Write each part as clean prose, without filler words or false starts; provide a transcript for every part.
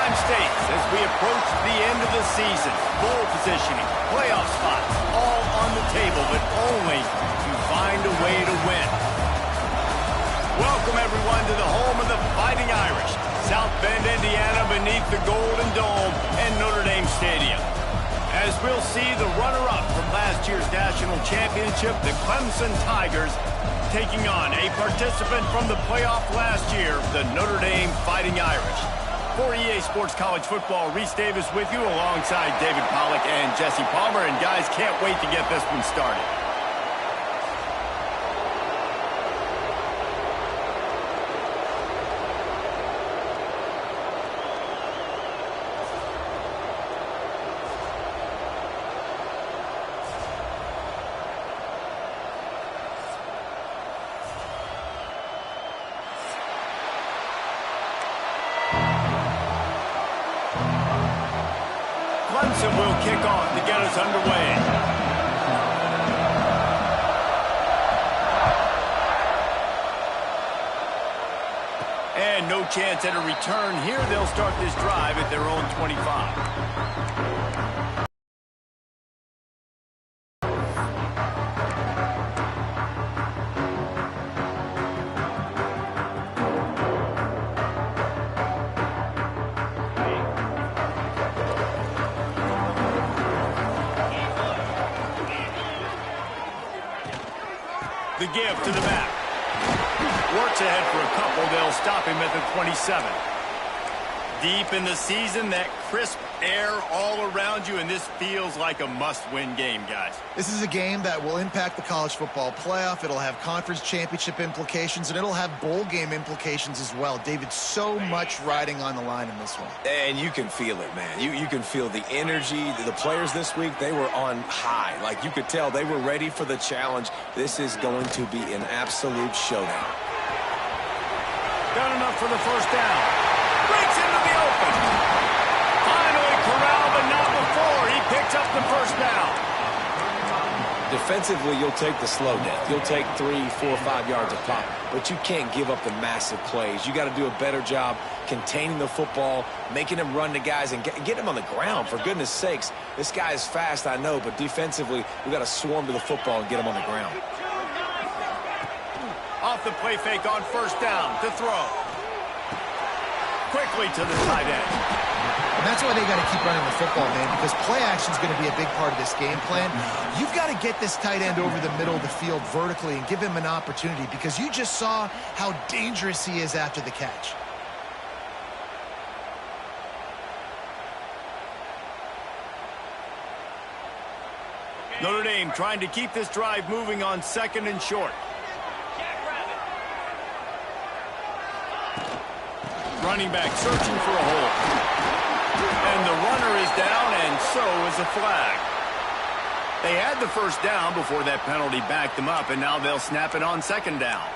time states as we approach the end of the season. Bowl positioning, playoff spots, all on the table, but only to find a way to win. Welcome, everyone, to the home of the Fighting Irish, South Bend, Indiana, beneath the Golden Dome and Notre Dame Stadium. As we'll see the runner-up from last year's national championship, the Clemson Tigers, taking on a participant from the playoff last year, the Notre Dame Fighting Irish. For EA Sports College Football, Reese Davis with you alongside David Pollack and Jesse Palmer. And guys, can't wait to get this one started. Clemson will kick off to get us underway. And no chance at a return here. They'll start this drive at their own 25. The give to the back. Works ahead for a couple. They'll stop him at the 27. Deep in the season, that crisp air all around you, and this feels like a must-win game, guys. This is a game that will impact the college football playoff. It'll have conference championship implications, and it'll have bowl game implications as well. David, so much riding on the line in this one. And you can feel it, man. You can feel the energy. The players this week, they were on high. Like, you could tell they were ready for the challenge. This is going to be an absolute showdown. Got enough for the first down. Breaks into the open. Finally corralled, but not before. He picks up the first down. Defensively, you'll take the slow death. You'll take 3, 4, 5 yards of pop, but you can't give up the massive plays. You got to do a better job containing the football, making him run to guys, and get him on the ground. For goodness sakes, this guy is fast, I know, but defensively, we got to swarm to the football and get him on the ground. Off the play fake on first down to throw. Quickly to the tight end. And that's why they got to keep running the football, man, because play action is going to be a big part of this game plan. You've got to get this tight end over the middle of the field vertically and give him an opportunity, because you just saw how dangerous he is after the catch. Notre Dame trying to keep this drive moving on 2nd and short. Running back searching for a hole. And the runner is down, and so is a flag. They had the first down before that penalty backed them up, and now they'll snap it on 2nd down.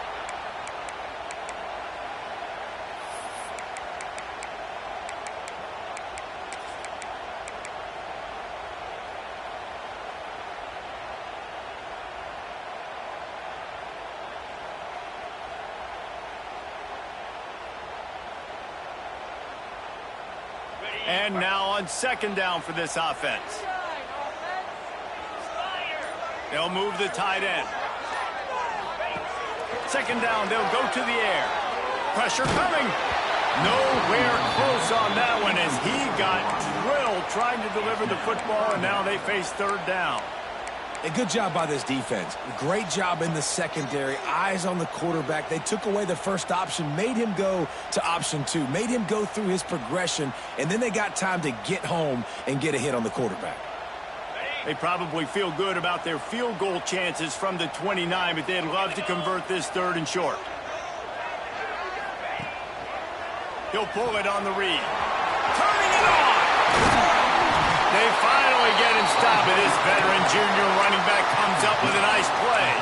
And now on 2nd down for this offense. They'll move the tight end. 2nd down, they'll go to the air. Pressure coming. Nowhere close on that one as he got drilled trying to deliver the football, and now they face 3rd down. A good job by this defense. Great job in the secondary. Eyes on the quarterback. They took away the first option, made him go to option 2, made him go through his progression, and then they got time to get home and get a hit on the quarterback. They probably feel good about their field goal chances from the 29, but they'd love to convert this 3rd and short. He'll pull it on the read. Turning it on! They finally get him stopped, but this veteran junior running back comes up with a nice play.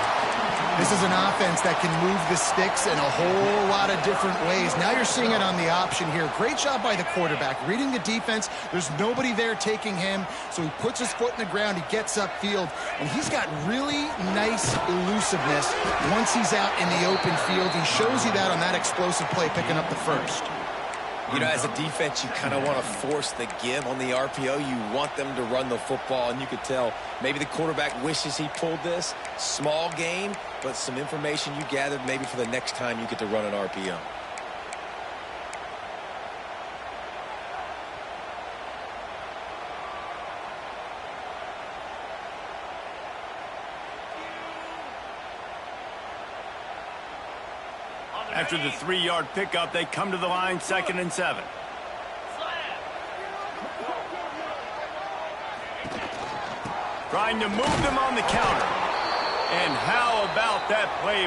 This is an offense that can move the sticks in a whole lot of different ways. Now you're seeing it on the option here. Great job by the quarterback. Reading the defense, there's nobody there taking him, so he puts his foot in the ground, he gets upfield, and he's got really nice elusiveness once he's out in the open field. He shows you that on that explosive play, picking up the first. You know, as a defense, you kind of want to force the give on the RPO. You want them to run the football, and you could tell maybe the quarterback wishes he pulled this. Small gain, but some information you gathered maybe for the next time you get to run an RPO. After the 3-yard pickup, they come to the line 2nd and 7. Trying to move them on the counter. And how about that play?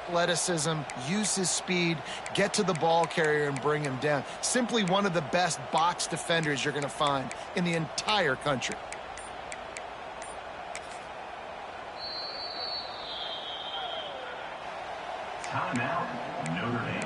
Athleticism, use his speed, get to the ball carrier and bring him down. Simply one of the best box defenders you're going to find in the entire country. Timeout, Notre Dame.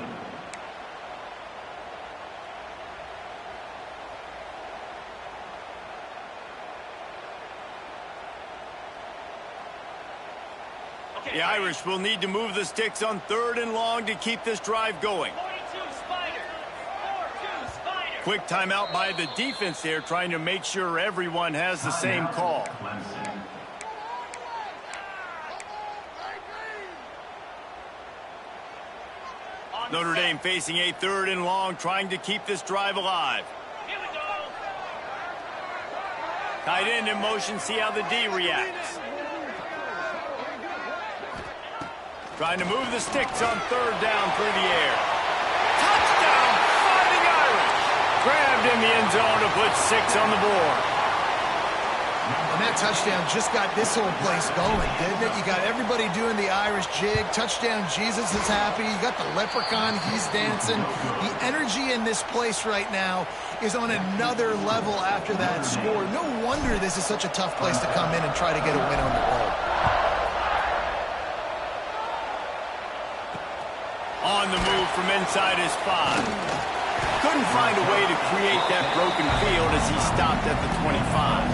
The Irish will need to move the sticks on 3rd and long to keep this drive going. Quick timeout by the defense there, trying to make sure everyone has the same call. Notre Dame facing a 3rd and long, trying to keep this drive alive. Tight end in motion, see how the D reacts. Trying to move the sticks on 3rd down through the air. Touchdown, Fighting Irish. Grabbed in the end zone to put 6 on the board. And that touchdown just got this whole place going, didn't it? You got everybody doing the Irish jig. Touchdown, Jesus is happy. You got the leprechaun, he's dancing. The energy in this place right now is on another level after that score. No wonder this is such a tough place to come in and try to get a win on the road. On the move from inside his 5. Couldn't find a way to create that broken field as he stopped at the 25.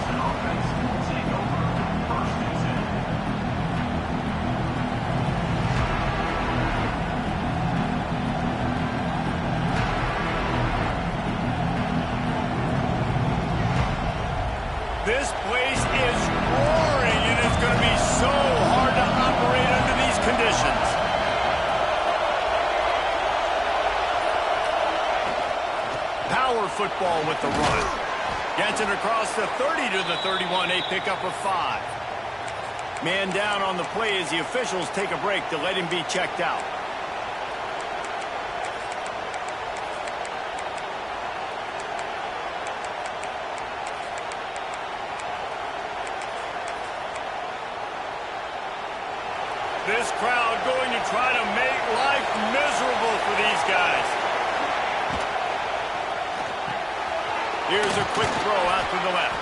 This place is roaring, and it's going to be so hard to operate under these conditions. Power football with the run. Gets it across the 30 to the 31, a pickup of 5. Man down on the play as the officials take a break to let him be checked out. This crowd going to try to make life miserable for these guys. Here's a quick throw out to the left.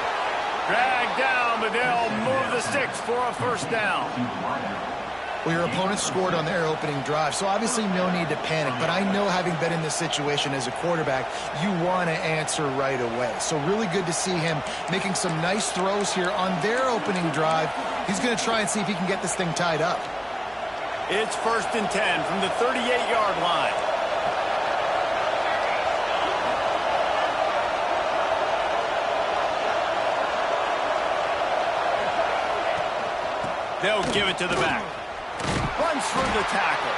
Dragged down, but they'll move the sticks for a 1st down. Well, your opponent scored on their opening drive, so obviously no need to panic. But I know, having been in this situation as a quarterback, you want to answer right away. So really good to see him making some nice throws here on their opening drive. He's going to try and see if he can get this thing tied up. It's 1st and 10 from the 38-yard line. They'll give it to the back. Runs through the tackle.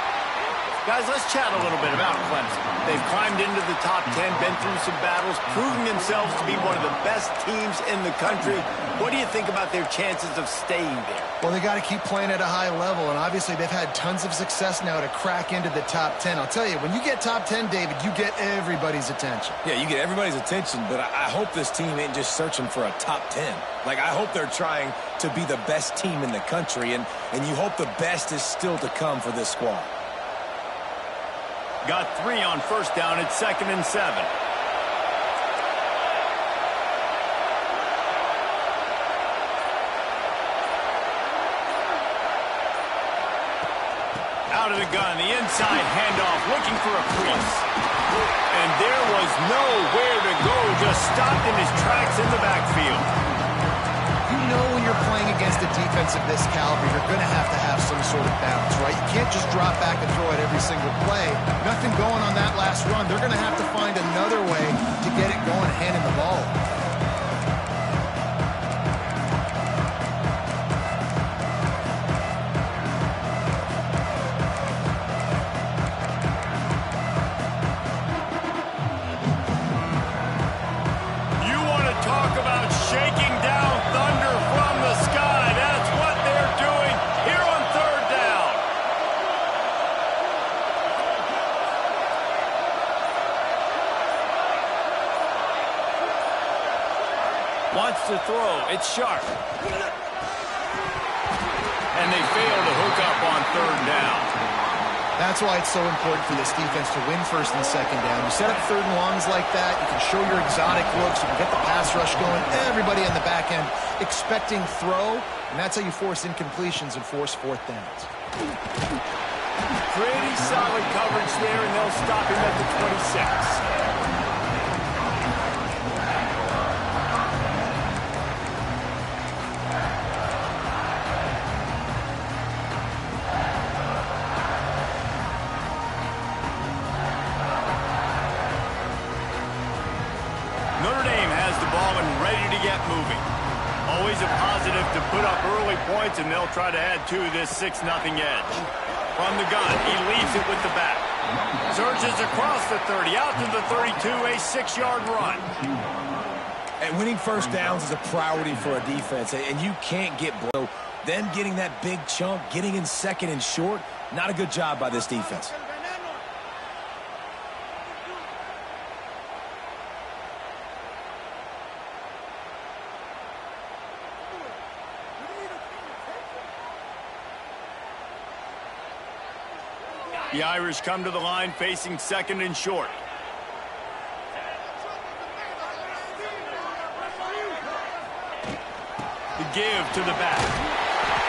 Guys, let's chat a little bit about Clemson. They've climbed into the top 10, been through some battles, proving themselves to be one of the best teams in the country. What do you think about their chances of staying there? Well, they got to keep playing at a high level, and obviously they've had tons of success now to crack into the top 10. I'll tell you, when you get top 10, David, you get everybody's attention. Yeah, you get everybody's attention, but I hope this team ain't just searching for a top 10. Like, I hope they're trying to be the best team in the country, and you hope the best is still to come for this squad. Got 3 on 1st down at 2nd and 7. Out of the gun, the inside handoff, looking for a crease. And there was nowhere to go, just stopped in his tracks in the backfield. You know when you're playing against a defense of this caliber, you're going to have some sort of balance, right? You can't just drop back and throw it every single play. Nothing going on that last run. They're going to have to find another way to get it going, handing the ball. Wants to throw. It's sharp. And they fail to hook up on third down. That's why it's so important for this defense to win first and second down. You set up third and longs like that, you can show your exotic looks, you can get the pass rush going, everybody on the back end expecting throw, and that's how you force incompletions and force fourth downs. Pretty solid coverage there, and they'll stop him at the 26. Notre Dame has the ball and ready to get moving. Always a positive to put up early points, and they'll try to add to this 6-0 edge. From the gun, he leaves it with the back. Surges across the 30, out to the 32, a 6-yard run. And winning first downs is a priority for a defense, and you can't get blown. Them getting that big chunk, getting in second and short, not a good job by this defense. The Irish come to the line facing second and short. The give to the back.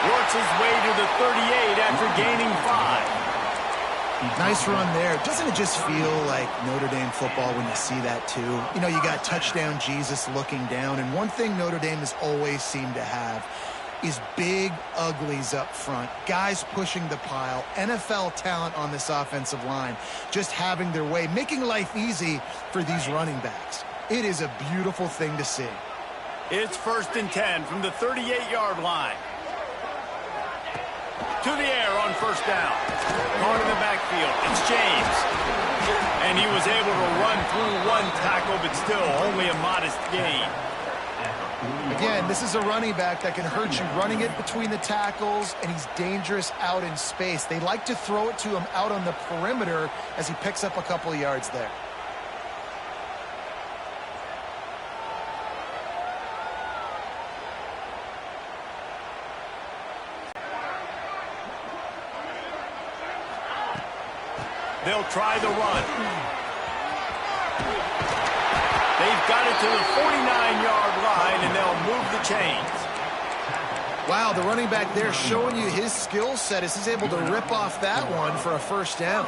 Works his way to the 38 after gaining 5. Nice run there. Doesn't it just feel like Notre Dame football when you see that too? You know, you got touchdown Jesus looking down, and one thing Notre Dame has always seemed to have is big uglies up front, guys pushing the pile, NFL talent on this offensive line, just having their way, making life easy for these running backs. It is a beautiful thing to see. It's 1st and 10 from the 38-yard line. To the air on first down. Caught in the backfield. It's James. And he was able to run through one tackle, but still only a modest gain. Again, this is a running back that can hurt you running it between the tackles, and he's dangerous out in space. They like to throw it to him out on the perimeter as he picks up a couple of yards there. They'll try the run. They've got it to the 49-yard line, and they'll move the chains. Wow, the running back there showing you his skill set as he's able to rip off that one for a first down.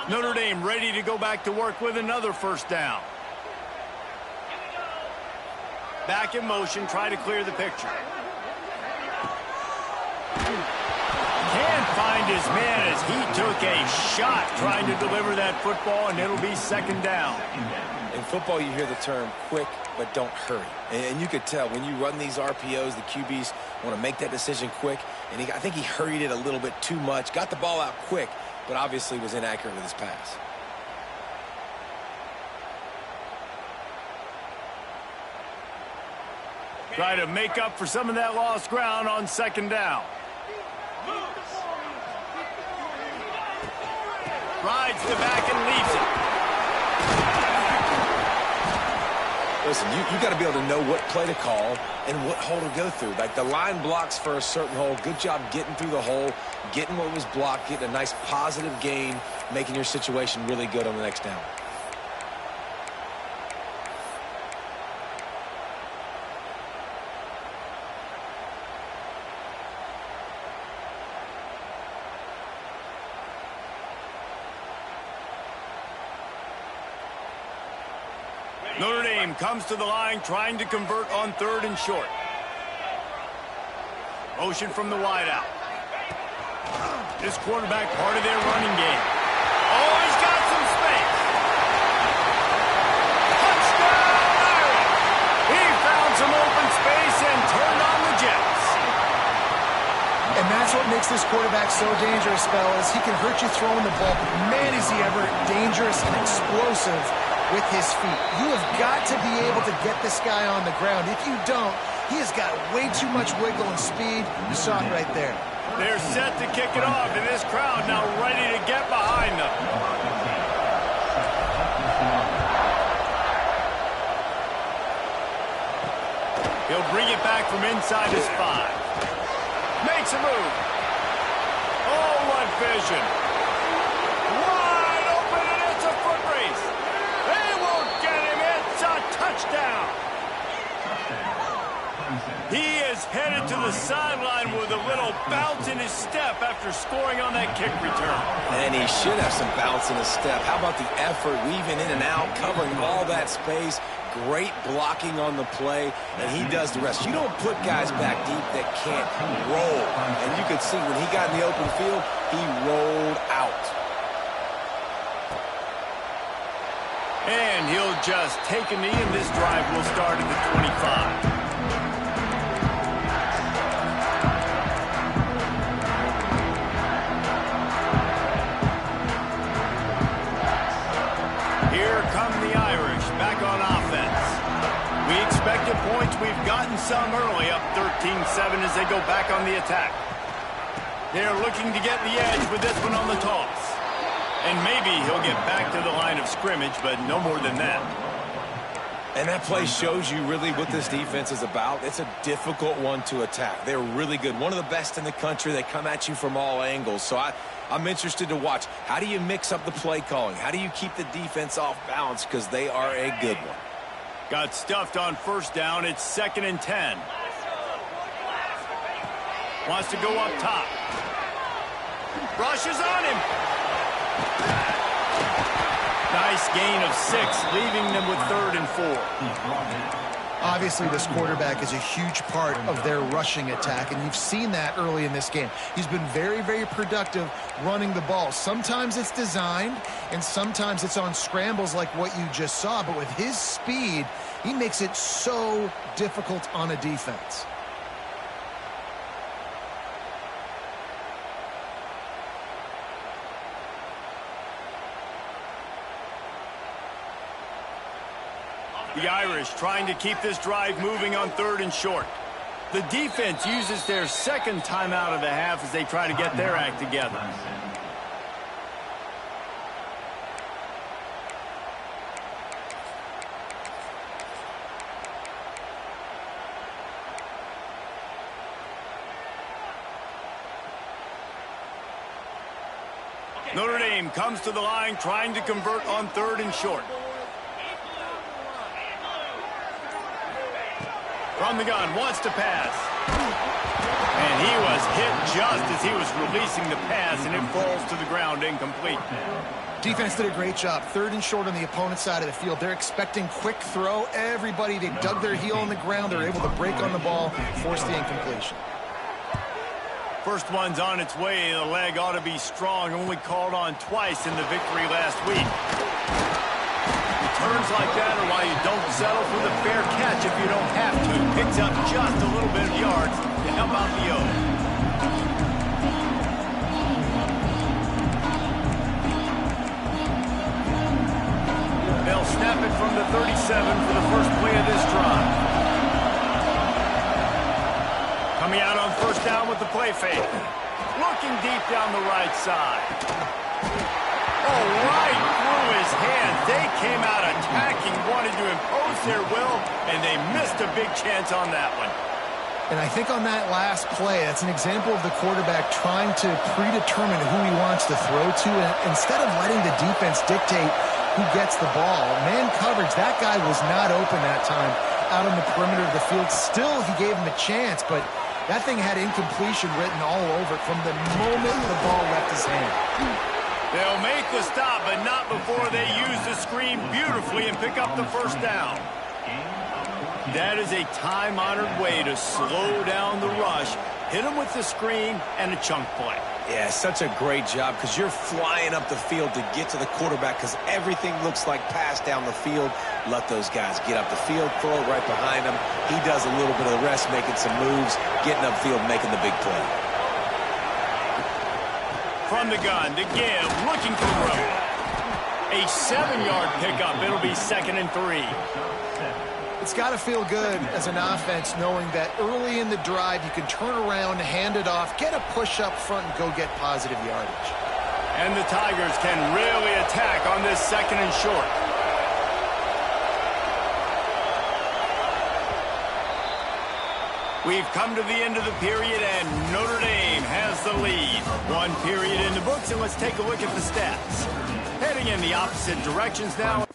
Notre Dame ready to go back to work with another first down. Back in motion, try to clear the picture. Can't find his man as he took a shot trying to deliver that football, and it'll be second down. In football, you hear the term quick, but don't hurry. And you could tell when you run these RPOs, the QBs want to make that decision quick. And I think he hurried it a little bit too much, got the ball out quick, but obviously was inaccurate with his pass. Try to make up for some of that lost ground on second down. Rides the back and leaves it. Listen, you got to be able to know what play to call and what hole to go through. Like the line blocks for a certain hole. Good job getting through the hole, getting what was blocked, getting a nice positive gain, making your situation really good on the next down. Notre Dame comes to the line trying to convert on 3rd and short. Motion from the wideout. This quarterback part of their running game. Oh, he's got some space. Touchdown, Irish! He found some open space and turned on the Jets. And that's what makes this quarterback so dangerous, fellas. He can hurt you throwing the ball, but man, is he ever dangerous and explosive with his feet. You have got to be able to get this guy on the ground. If you don't, he has got way too much wiggle and speed. You saw it right there. They're set to kick it off, and this crowd now ready to get behind them. He'll bring it back from inside his 5. Makes a move. Oh, what vision. Wide open, and it's a foot race. They won't get him. It's a touchdown. He is headed to the sideline with a little bounce in his step after scoring on that kick return. And he should have some bounce in his step. How about the effort, weaving in and out, covering all that space. Great blocking on the play, and he does the rest. You don't put guys back deep that can't roll. And you could see when he got in the open field, he rolled out. And he'll just take a knee, and this drive will start at the 25. Here come the Irish, back on offense. We expected points. We've gotten some early, up 13-7 as they go back on the attack. They're looking to get the edge with this one on the toss. And maybe he'll get back to the line of scrimmage, but no more than that. And that play shows you really what this defense is about. It's a difficult one to attack. They're really good. One of the best in the country. They come at you from all angles. So I'm interested to watch. How do you mix up the play calling? How do you keep the defense off balance? Because they are a good one. Got stuffed on 1st down. It's 2nd and 10. Wants to go up top. Rushes on him. Nice gain of 6, leaving them with 3rd and 4. Obviously, this quarterback is a huge part of their rushing attack, and you've seen that early in this game. He's been very, very productive running the ball. Sometimes it's designed, and sometimes it's on scrambles like what you just saw. But with his speed, he makes it so difficult on a defense. The Irish trying to keep this drive moving on 3rd and short. The defense uses their 2nd timeout of the half as they try to get their act together. Notre Dame comes to the line trying to convert on 3rd and short. From the gun, wants to pass. And he was hit just as he was releasing the pass, and it falls to the ground incomplete. Defense did a great job. 3rd and short on the opponent's side of the field. They're expecting quick throw. Everybody, they dug their heel on the ground. They're able to break on the ball, force the incompletion. First one's on its way. The leg ought to be strong. Only called on twice in the victory last week. Turns like that are why you don't settle for the fair catch if you don't have to. Picks up just a little bit of yards to help out the O. They'll snap it from the 37 for the first play of this drive. Coming out on 1st down with the play fake. Looking deep down the right side. Oh, right through his hands. They came out attacking, wanted to impose their will, and they missed a big chance on that one. And I think on that last play, that's an example of the quarterback trying to predetermine who he wants to throw to, and instead of letting the defense dictate who gets the ball. Man coverage, that guy was not open that time out on the perimeter of the field. Still, he gave him a chance, but that thing had incompletion written all over it from the moment the ball left his hand. They'll make the stop, but not before they use the screen beautifully and pick up the first down. That is a time-honored way to slow down the rush, hit them with the screen, and a chunk play. Yeah, such a great job because you're flying up the field to get to the quarterback because everything looks like pass down the field. Let those guys get up the field, throw it right behind him. He does a little bit of the rest, making some moves, getting upfield, making the big play. From the gun, to give, looking for room. A 7-yard pickup. It'll be 2nd and 3. It's got to feel good as an offense knowing that early in the drive you can turn around, hand it off, get a push up front, and go get positive yardage. And the Tigers can really attack on this 2nd and short. We've come to the end of the period, and Notre Dame has the lead. 1 period in the books, and let's take a look at the stats. Heading in the opposite directions now.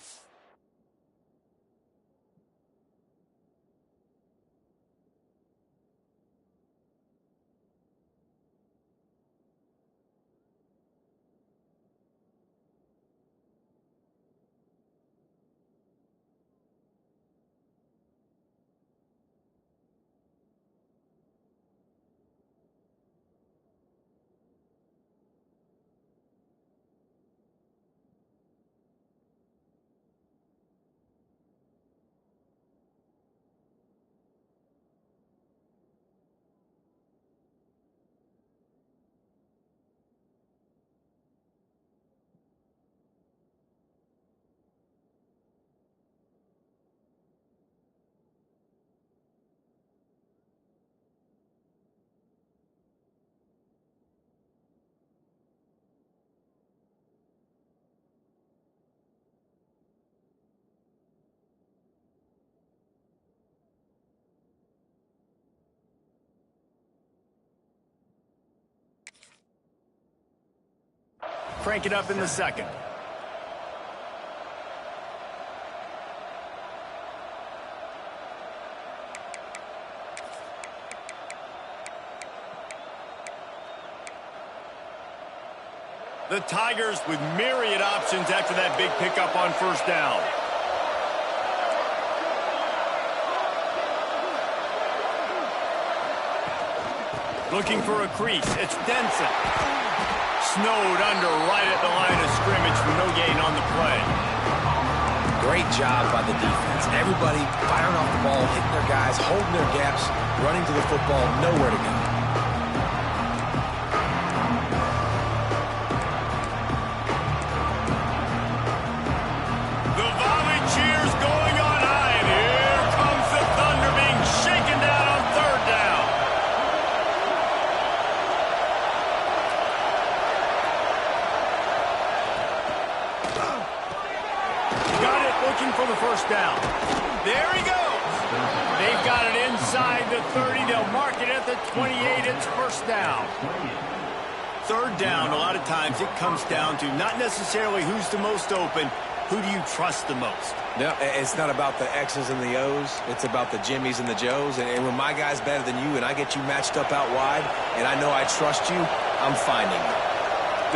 Crank it up in the 2nd. The Tigers with myriad options after that big pickup on 1st down. Looking for a crease. It's Denson. Snowed under right at the line of scrimmage for no gain on the play. Great job by the defense. Everybody firing off the ball, hitting their guys, holding their gaps, running to the football, nowhere to go. The volley cheers going on high, and here comes the Thunder being shaken down on 3rd down. Got it, looking for the 1st down. There he goes. They've got it inside the 30. They'll mark it at the 28. It's 1st down. 3rd down, a lot of times it comes down to not necessarily who's the most open, who do you trust the most? No, it's not about the X's and the O's. It's about the Jimmies and the Joes. And when my guy's better than you and I get you matched up out wide and I know I trust you, I'm finding you.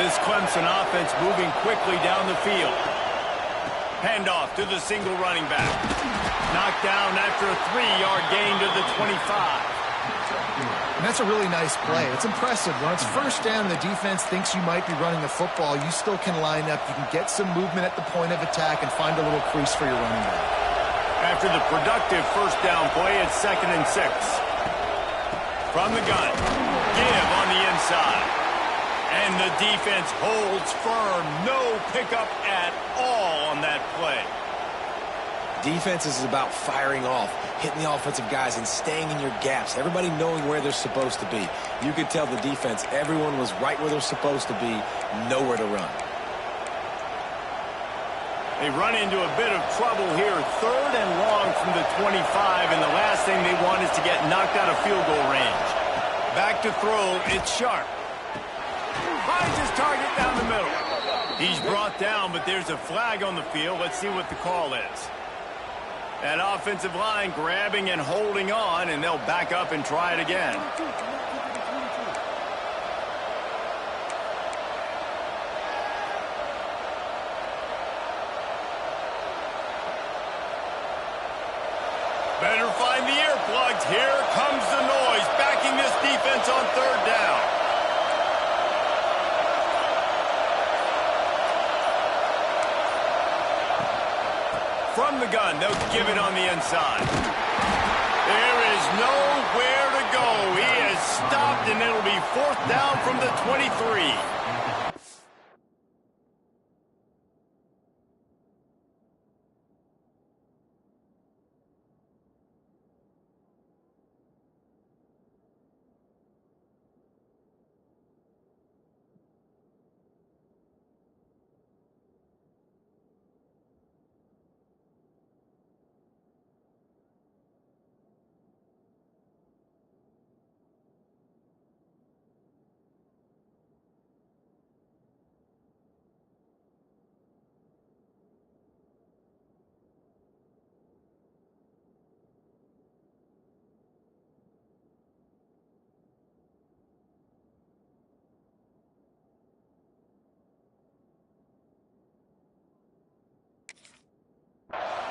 This Clemson offense moving quickly down the field. Handoff to the single running back. Knocked down after a 3-yard gain to the 25. And that's a really nice play. It's impressive. When it's 1st down, the defense thinks you might be running the football. You still can line up. You can get some movement at the point of attack and find a little crease for your running back. After the productive 1st down play, it's 2nd and 6. From the gun. Give on the inside. And the defense holds firm. No pickup at all on that play. Defense is about firing off, hitting the offensive guys, and staying in your gaps. Everybody knowing where they're supposed to be. You could tell the defense, everyone was right where they're supposed to be, nowhere to run. They run into a bit of trouble here. 3rd and long from the 25, and the last thing they want is to get knocked out of field goal range. Back to throw, it's Sharp. Finds his target down the middle. He's brought down, but there's a flag on the field. Let's see what the call is. That offensive line grabbing and holding on, and they'll back up and try it again. Better find the earplugs. Here comes the noise, backing this defense on 3rd down. From the gun, they'll give it on the inside. There is nowhere to go. He is stopped, and it'll be 4th down from the 23.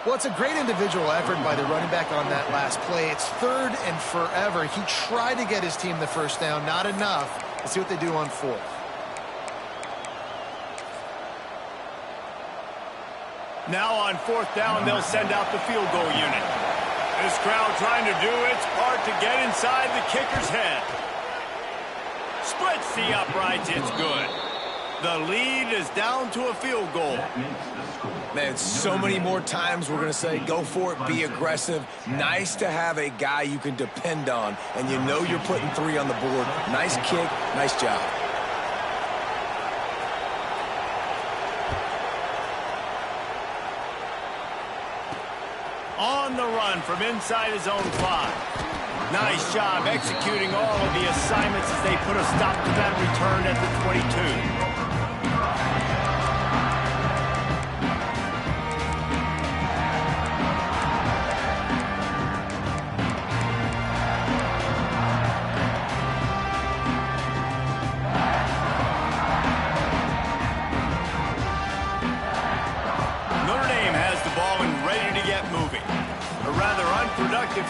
Well, it's a great individual effort by the running back on that last play. It's 3rd and forever. He tried to get his team the 1st down. Not enough. Let's see what they do on 4th. Now on 4th down, they'll send out the field goal unit. This crowd trying to do its part to get inside the kicker's head. Splits the uprights. It's good. The lead is down to a field goal. Man, so many more times we're going to say, go for it, be aggressive. Nice to have a guy you can depend on, and you know you're putting 3 on the board. Nice kick, nice job. On the run from inside his own 5. Nice job executing all of the assignments as they put a stop to that return at the 22.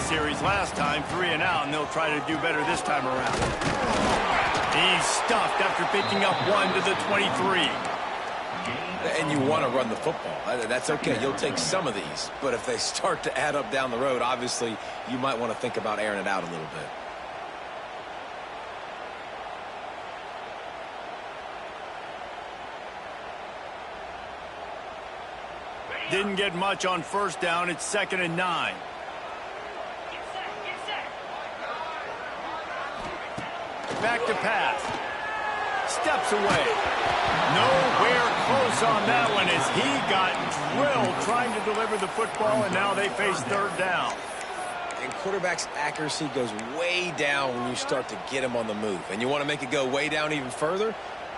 Series last time, 3 and out, and they'll try to do better this time around. He's stuffed after picking up 1 to the 23. And you want to run the football. That's okay. You'll take some of these. But if they start to add up down the road, obviously, you might want to think about airing it out a little bit. Didn't get much on 1st down. It's 2nd and 9. Back to pass. Steps away. Nowhere close on that one as he got drilled trying to deliver the football, and now they face 3rd down. And quarterback's accuracy goes way down when you start to get him on the move. And you want to make it go way down even further?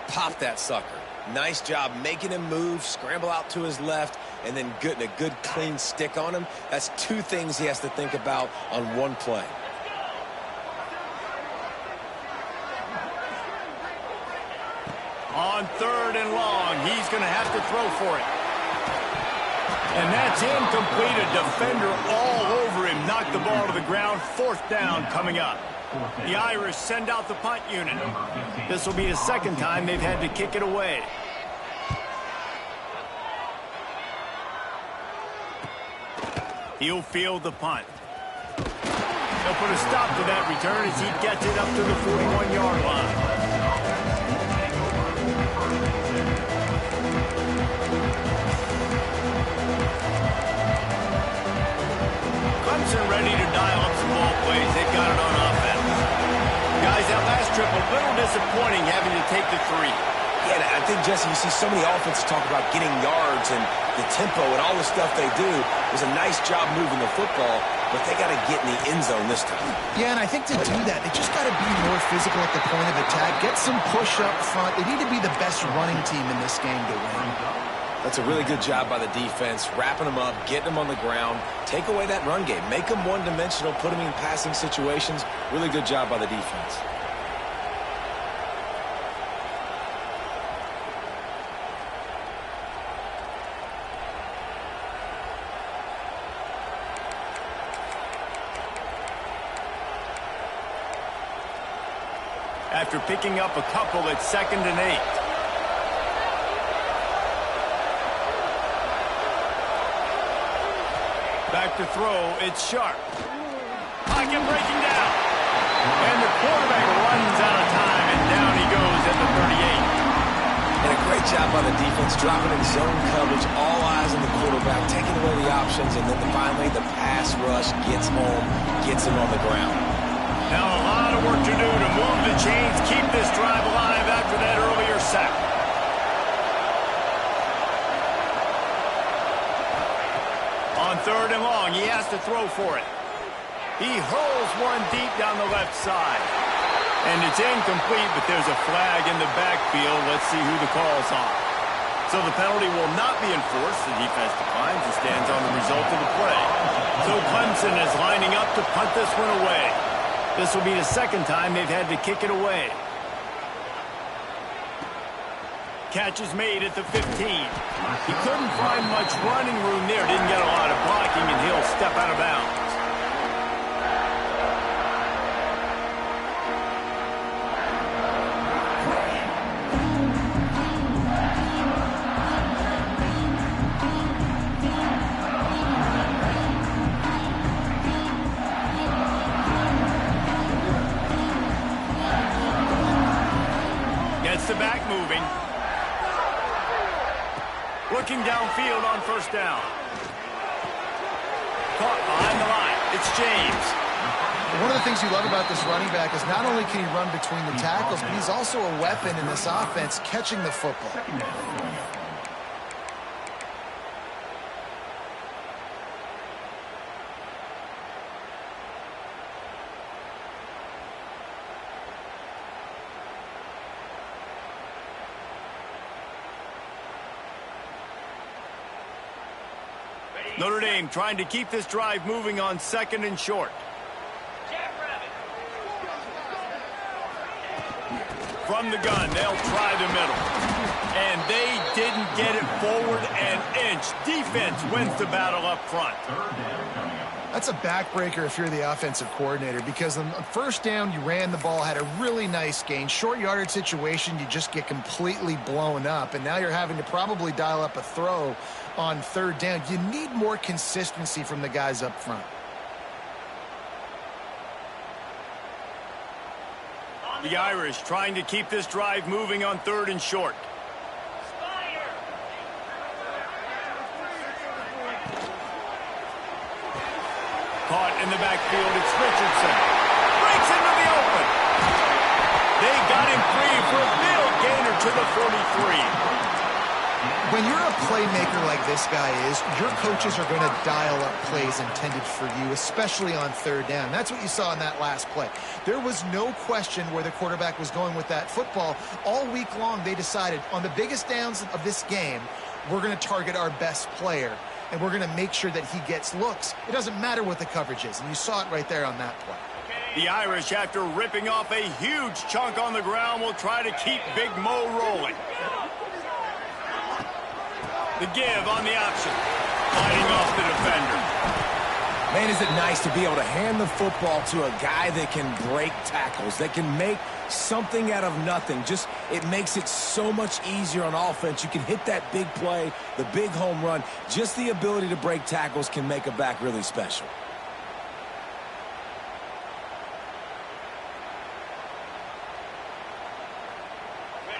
Pop that sucker. Nice job making him move, scramble out to his left, and then getting a good clean stick on him. That's 2 things he has to think about on 1 play. On 3rd and long, he's going to have to throw for it. And that's incomplete. A defender all over him. Knocked the ball to the ground. 4th down coming up. The Irish send out the punt unit. This will be the 2nd time they've had to kick it away. He'll field the punt. They'll put a stop to that return as he gets it up to the 41-yard line. Clemson ready to dial up some ball plays. They've got it on offense. Guys, that last trip a little disappointing having to take the 3. Yeah, and I think, Jesse, you see so many offenses talk about getting yards and the tempo and all the stuff they do. It was a nice job moving the football, but they got to get in the end zone this time. Yeah, and I think to do that, they just got to be more physical at the point of attack, get some push up front. They need to be the best running team in this game to win. That's a really good job by the defense, wrapping them up, getting them on the ground, take away that run game, make them one-dimensional, put them in passing situations. Really good job by the defense. After picking up a couple at 2nd and 8. Back to throw, it's Sharp. Pocket breaking down. And the quarterback runs out of time, and down he goes at the 38. And a great job by the defense, dropping in zone coverage, all eyes on the quarterback, taking away the options, and then finally the pass rush gets home, gets him on the ground. Now a lot of work to do to move the chains, keep this drive alive after that earlier sack. On 3rd and long, he has to throw for it. He hurls one deep down the left side. And it's incomplete, but there's a flag in the backfield. Let's see who the call's on. So the penalty will not be enforced. The defense declines and stands on the result of the play. So Clemson is lining up to punt this one away. This will be the 2nd time they've had to kick it away. Catch is made at the 15. He couldn't find much running room there. Didn't get a lot of blocking, and he'll step out of bounds. Gets the back moving. Looking downfield on 1st down. Caught behind the line. It's James. One of the things you love about this running back is not only can he run between the tackles, but he's also a weapon in this offense catching the football. Notre Dame trying to keep this drive moving on 2nd and short. From the gun, they'll try the middle. And they didn't get it forward an inch. Defense wins the battle up front. That's a backbreaker if you're the offensive coordinator, because on 1st down, you ran the ball, had a really nice gain. Short yardage situation, you just get completely blown up, and now you're having to probably dial up a throw on 3rd down. You need more consistency from the guys up front. The Irish trying to keep this drive moving on 3rd and short. Caught in the backfield, it's Richardson. Breaks into the open. They got him free for a big gainer to the 43. When you're a playmaker like this guy is, your coaches are going to dial up plays intended for you, especially on 3rd down. That's what you saw in that last play. There was no question where the quarterback was going with that football. All week long, they decided on the biggest downs of this game, we're going to target our best player, and we're going to make sure that he gets looks. It doesn't matter what the coverage is, and you saw it right there on that play. The Irish, after ripping off a huge chunk on the ground, will try to keep Big Mo rolling. The give on the option. Fighting off the defender. Man, is it nice to be able to hand the football to a guy that can break tackles, that can make something out of nothing. Just, it makes it so much easier on offense. You can hit that big play, the big home run. Just the ability to break tackles can make a back really special.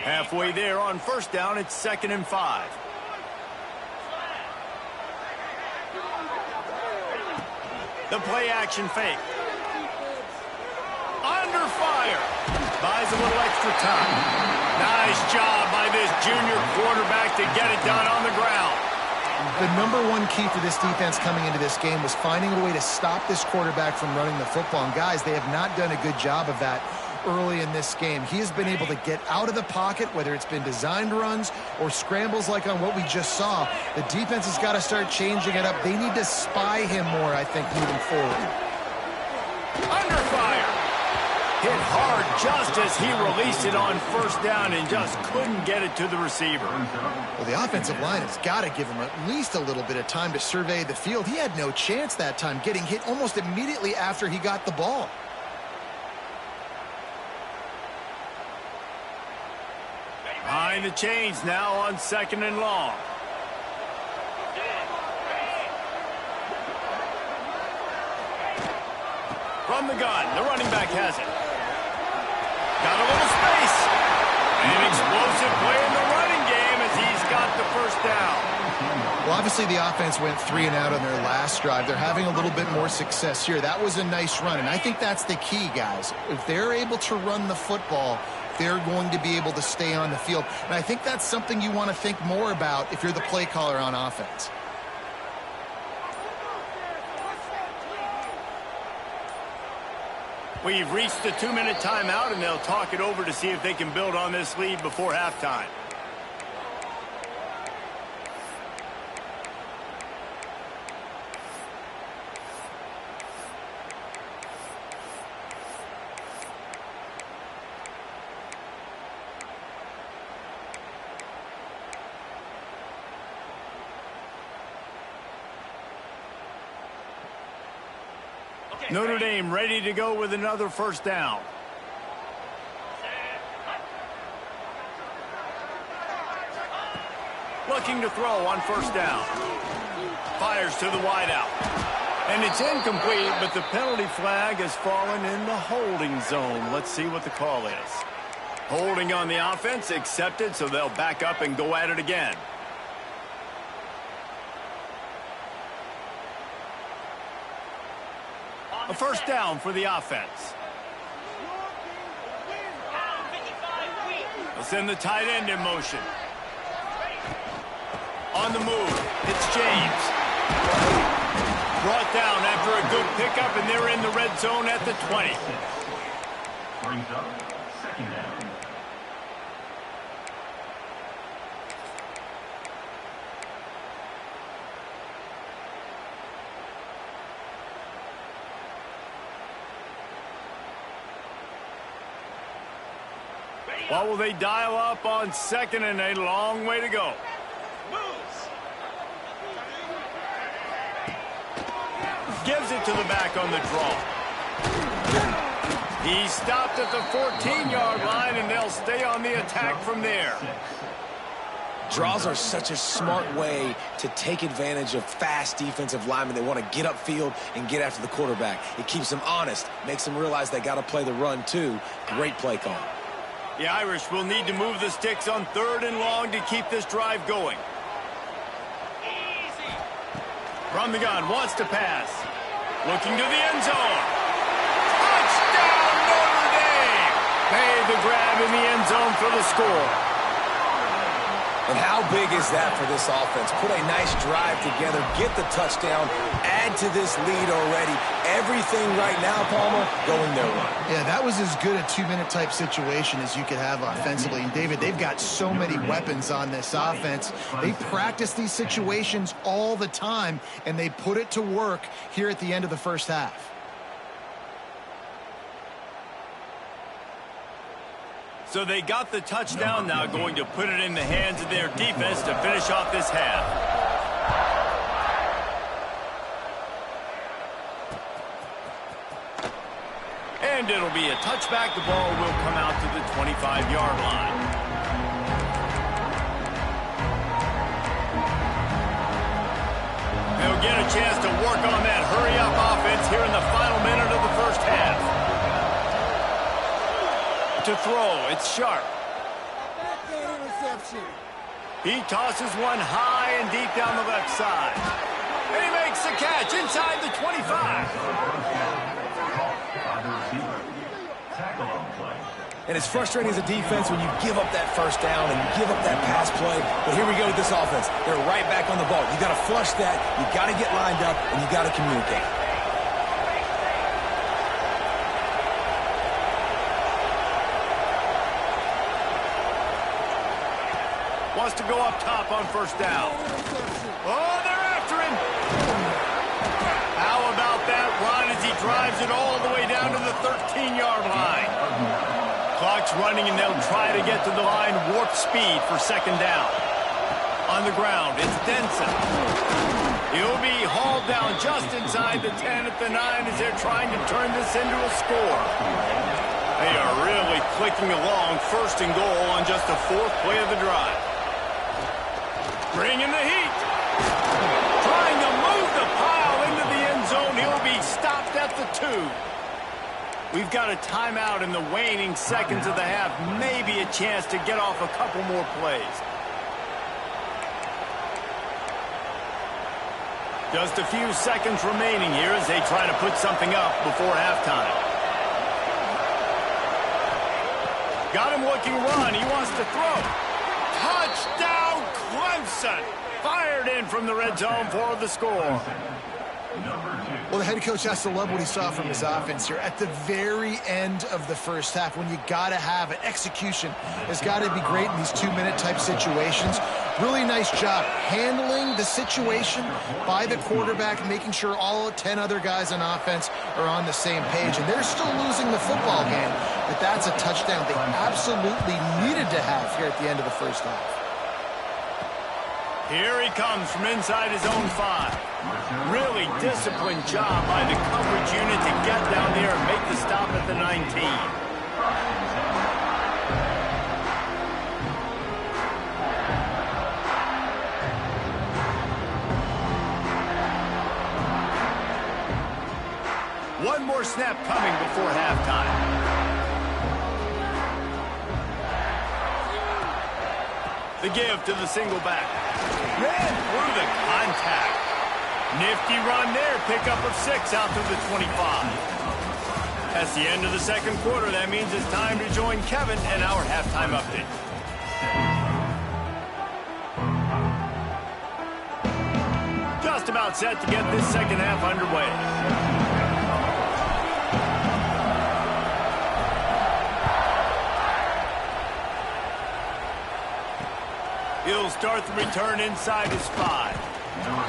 Halfway there on 1st down, it's 2nd and 5. The play action fake. Under fire. Buys a little extra time. Nice job by this junior quarterback to get it done on the ground. The number one key for this defense coming into this game was finding a way to stop this quarterback from running the football. And guys, they have not done a good job of that early in this game. He has been able to get out of the pocket, whether it's been designed runs or scrambles like on what we just saw. The defense has got to start changing it up. They need to spy him more, I think, moving forward. Under fire. Hit hard just as he released it on first down and just couldn't get it to the receiver. Well, the offensive line has got to give him at least a little bit of time to survey the field. He had no chance that time, getting hit almost immediately after he got the ball. Behind the chains now on 2nd and long. From the gun, the running back has it. Got a little space. An explosive play in the running game as he's got the first down. Well, obviously the offense went 3 and out on their last drive. They're having a little bit more success here. That was a nice run, and I think that's the key, guys. If they're able to run the football, they're going to be able to stay on the field. And I think that's something you want to think more about if you're the play caller on offense. We've reached the 2-minute timeout, and they'll talk it over to see if they can build on this lead before halftime. Notre Dame ready to go with another first down. Looking to throw on first down. Fires to the wideout. And it's incomplete, but the penalty flag has fallen in the holding zone. Let's see what the call is. Holding on the offense, accepted, so they'll back up and go at it again. A first down for the offense. They'll send the tight end in motion. On the move, it's James. Brought down after a good pickup, and they're in the red zone at the 20. Brings up 2nd down. What will they dial up on 2nd and a long way to go? Gives it to the back on the draw. He stopped at the 14-yard line, and they'll stay on the attack from there. Draws are such a smart way to take advantage of fast defensive linemen. They want to get upfield and get after the quarterback. It keeps them honest, makes them realize they got to play the run too. Great play call. The Irish will need to move the sticks on 3rd and long to keep this drive going. From the gun, wants to pass. Looking to the end zone. Touchdown, Notre Dame! Made the grab in the end zone for the score. And how big is that for this offense? Put a nice drive together, get the touchdown, add to this lead already. Everything right now, Palmer, going their way. Yeah, that was as good a 2-minute type situation as you could have offensively. And David, they've got so many weapons on this offense. They practice these situations all the time, and they put it to work here at the end of the first half. So they got the touchdown, now going to put it in the hands of their defense to finish off this half. And it'll be a touchback. The ball will come out to the 25-yard line. They'll get a chance to work on that hurry-up offense here in the final minute of the first half. To throw, it's Sharp. He tosses one high and deep down the left side. And he makes the catch inside the 25. Tackle on play. And it's frustrating as a defense when you give up that first down and you give up that pass play. But here we go with this offense. They're right back on the ball. You got to flush that. You got to get lined up, and you got to communicate. Wants to go up top on first down. Oh, they're after him. How about that run as he drives it all the way down to the 13-yard line? Clock's running, and they'll try to get to the line warp speed for second down. On the ground, it's Denson. He'll be hauled down just inside the 10 at the 9 as they're trying to turn this into a score. They are really clicking along, first and goal on just the 4th play of the drive. Bringing the heat. Trying to move the pile into the end zone. He'll be stopped at the 2. We've got a timeout in the waning seconds of the half. Maybe a chance to get off a couple more plays. Just a few seconds remaining here as they try to put something up before halftime. Got him looking run. He wants to throw. Touchdown, Clemson! Fired in from the red zone for the score. Well, the head coach has to love what he saw from his offense here. At the very end of the first half, when you got to have it, execution has got to be great in these 2-minute type situations. Really nice job handling the situation by the quarterback, making sure all 10 other guys on offense are on the same page. And they're still losing the football game, but that's a touchdown they absolutely needed to have here at the end of the first half. Here he comes from inside his own 5. Really disciplined job by the coverage unit to get down there and make the stop at the 19. One more snap coming before halftime. The give to the single back. Ran through the contact. Nifty run there. Pickup of 6 out to the 25. That's the end of the second quarter. That means it's time to join Kevin and our halftime update. Just about set to get this second half underway. He'll start the return inside his 5.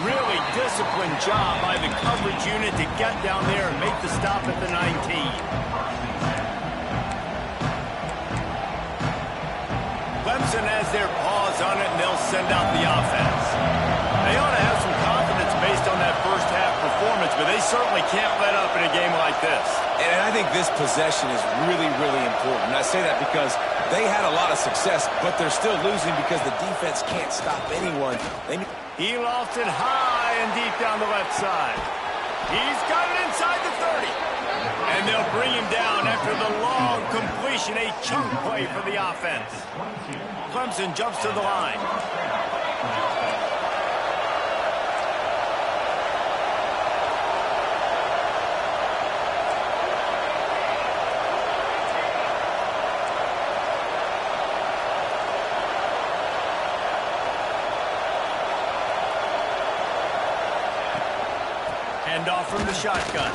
Really disciplined job by the coverage unit to get down there and make the stop at the 19. Clemson has their paws on it, and they'll send out the offense. They ought to have some confidence based on that first half performance, but they certainly can't let up in a game like this. And I think this possession is really, really important. And I say that because they had a lot of success, but they're still losing because the defense can't stop anyone. He lofted high and deep down the left side. He's got it inside the 30. And they'll bring him down after the long completion, a chunk play for the offense. Clemson jumps to the line. Off from the shotgun.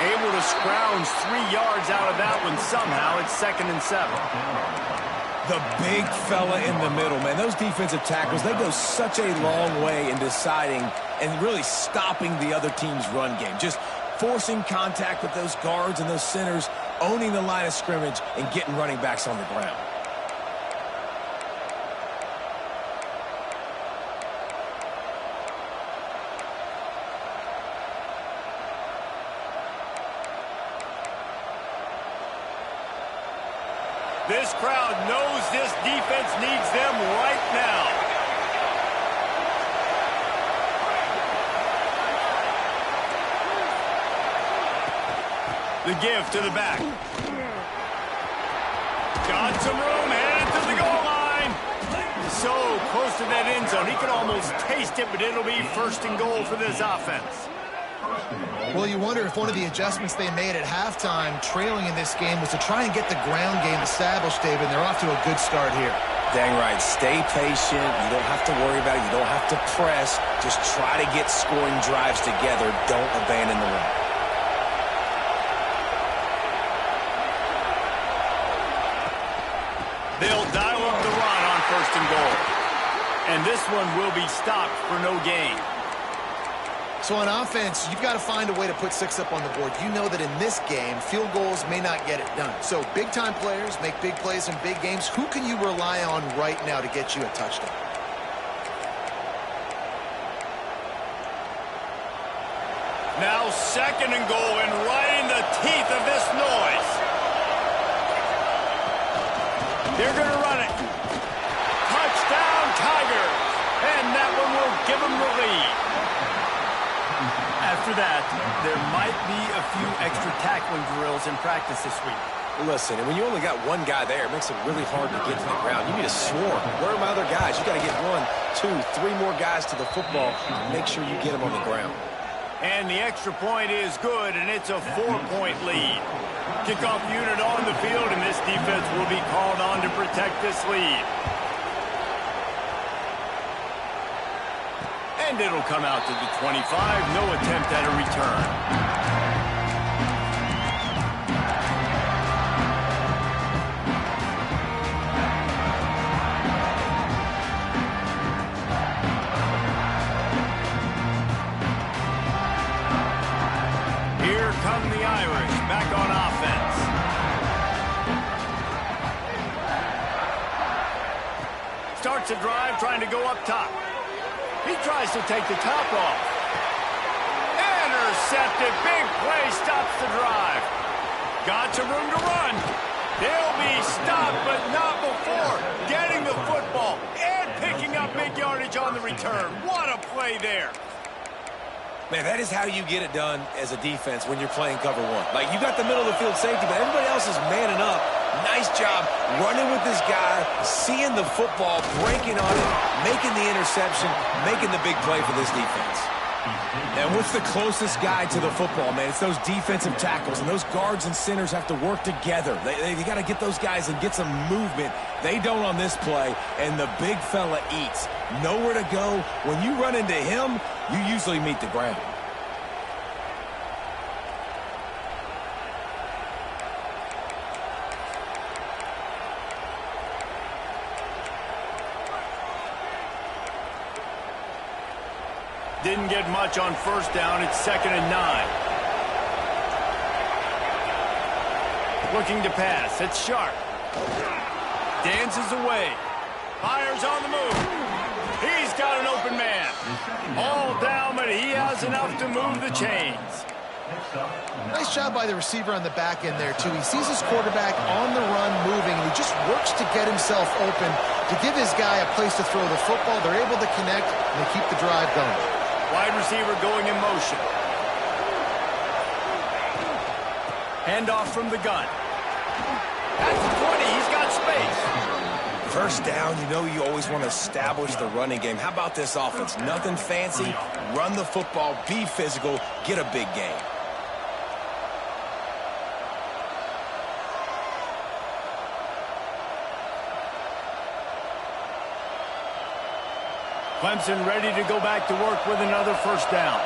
Able to scrounge 3 yards out of that one somehow. It's 2nd and 7. The big fella in the middle, man. Those defensive tackles, they go such a long way in deciding and really stopping the other team's run game. Just forcing contact with those guards and those centers, owning the line of scrimmage, and getting running backs on the ground. This crowd knows this defense needs them right now. The give to the back. Got some room, headed to the goal line. So close to that end zone. He could almost taste it, but it'll be 1st and goal for this offense. Well, you wonder if one of the adjustments they made at halftime, trailing in this game, was to try and get the ground game established, David. And they're off to a good start here. Dang right. Stay patient. You don't have to worry about it. You don't have to press. Just try to get scoring drives together. Don't abandon the run. They'll dial up the run on 1st and goal. And this one will be stopped for no gain. So on offense, you've got to find a way to put 6 up on the board. You know that in this game, field goals may not get it done. So big-time players make big plays in big games. Who can you rely on right now to get you a touchdown? Now 2nd and goal, and right in the teeth of this noise. They're going to run it. Touchdown, Tigers. And that one will give them the lead. After that, there might be a few extra tackling drills in practice this week. Listen, and when you only got one guy there, it makes it really hard to get to the ground. You need a swarm. Where are my other guys? You got to get 1, 2, 3 more guys to the football and make sure you get them on the ground. And the extra point is good, and it's a 4-point lead. Kickoff unit on the field, and this defense will be called on to protect this lead. And it'll come out to the 25. No attempt at a return. Here come the Irish back on offense. Starts a drive trying to go up top. He tries to take the top off. Intercepted. Big play stops the drive. Got some room to run. They'll be stopped, but not before getting the football and picking up big yardage on the return. What a play there. Man, that is how you get it done as a defense when you're playing cover 1. Like, you got the middle of the field safety, but everybody else is manning up. Nice job running with this guy, seeing the football, breaking on it, making the interception, making the big play for this defense. And what's the closest guy to the football, man? It's those defensive tackles, and those guards and centers have to work together. They got to get those guys and get some movement. They don't on this play, and the big fella eats. Nowhere to go. When you run into him, you usually meet the ground. Didn't get much on 1st down. It's 2nd and 9. Looking to pass. It's Sharp. Dances away. Fires on the move. He's got an open man. All down, but he has enough to move the chains. Nice job by the receiver on the back end there, too. He sees his quarterback on the run moving, and he just works to get himself open to give his guy a place to throw the football. They're able to connect, and they keep the drive going. Wide receiver going in motion. Handoff from the gun. At the 20, he's got space. 1st down, you know you always want to establish the running game. How about this offense? Nothing fancy. Run the football, be physical, get a big game. Clemson ready to go back to work with another 1st down.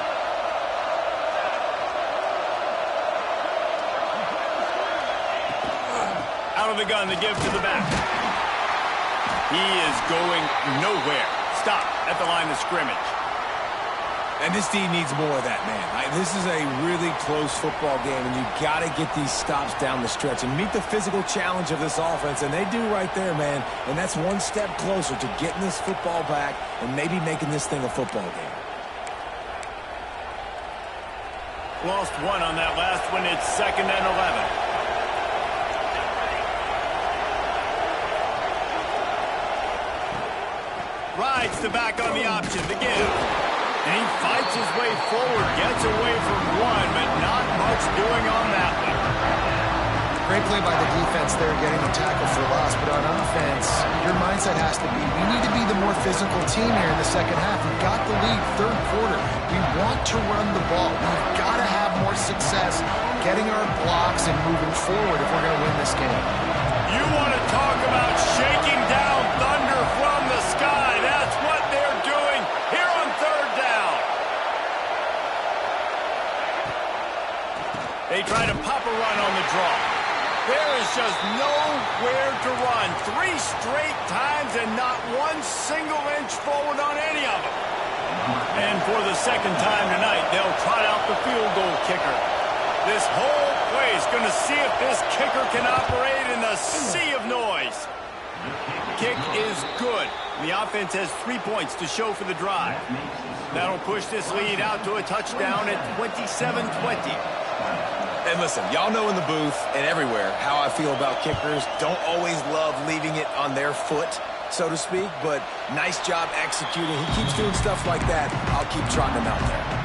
Out of the gun, the give to the back. He is going nowhere. Stop at the line of scrimmage. And this team needs more of that, man. This is a really close football game, and you got to get these stops down the stretch and meet the physical challenge of this offense, and they do right there, man. And that's one step closer to getting this football back and maybe making this thing a football game. Lost one on that last one. It's 2nd and 11. Rides the back on the option, the give. And he fights his way forward, gets away from one, but not much doing on that one. Great play by the defense there, getting the tackle for loss. But on offense, your mindset has to be, we need to be the more physical team here in the second half. We've got the lead, third quarter. We want to run the ball. We've got to have more success getting our blocks and moving forward if we're going to win this game. You want to talk about shaking down thunder from the sky. That's what they're doing here on third down. They try to pop a run on the draw. There is just nowhere to run. 3 straight times and not one single inch forward on any of them. And for the second time tonight, they'll trot out the field goal kicker. This whole play is going to see if this kicker can operate in the sea of noise. Kick is good. The offense has 3 points to show for the drive. That'll push this lead out to a touchdown at 27-20. And listen, y'all know in the booth and everywhere how I feel about kickers. Don't always love leaving it on their foot, so to speak, but nice job executing. He keeps doing stuff like that. I'll keep trotting him out there.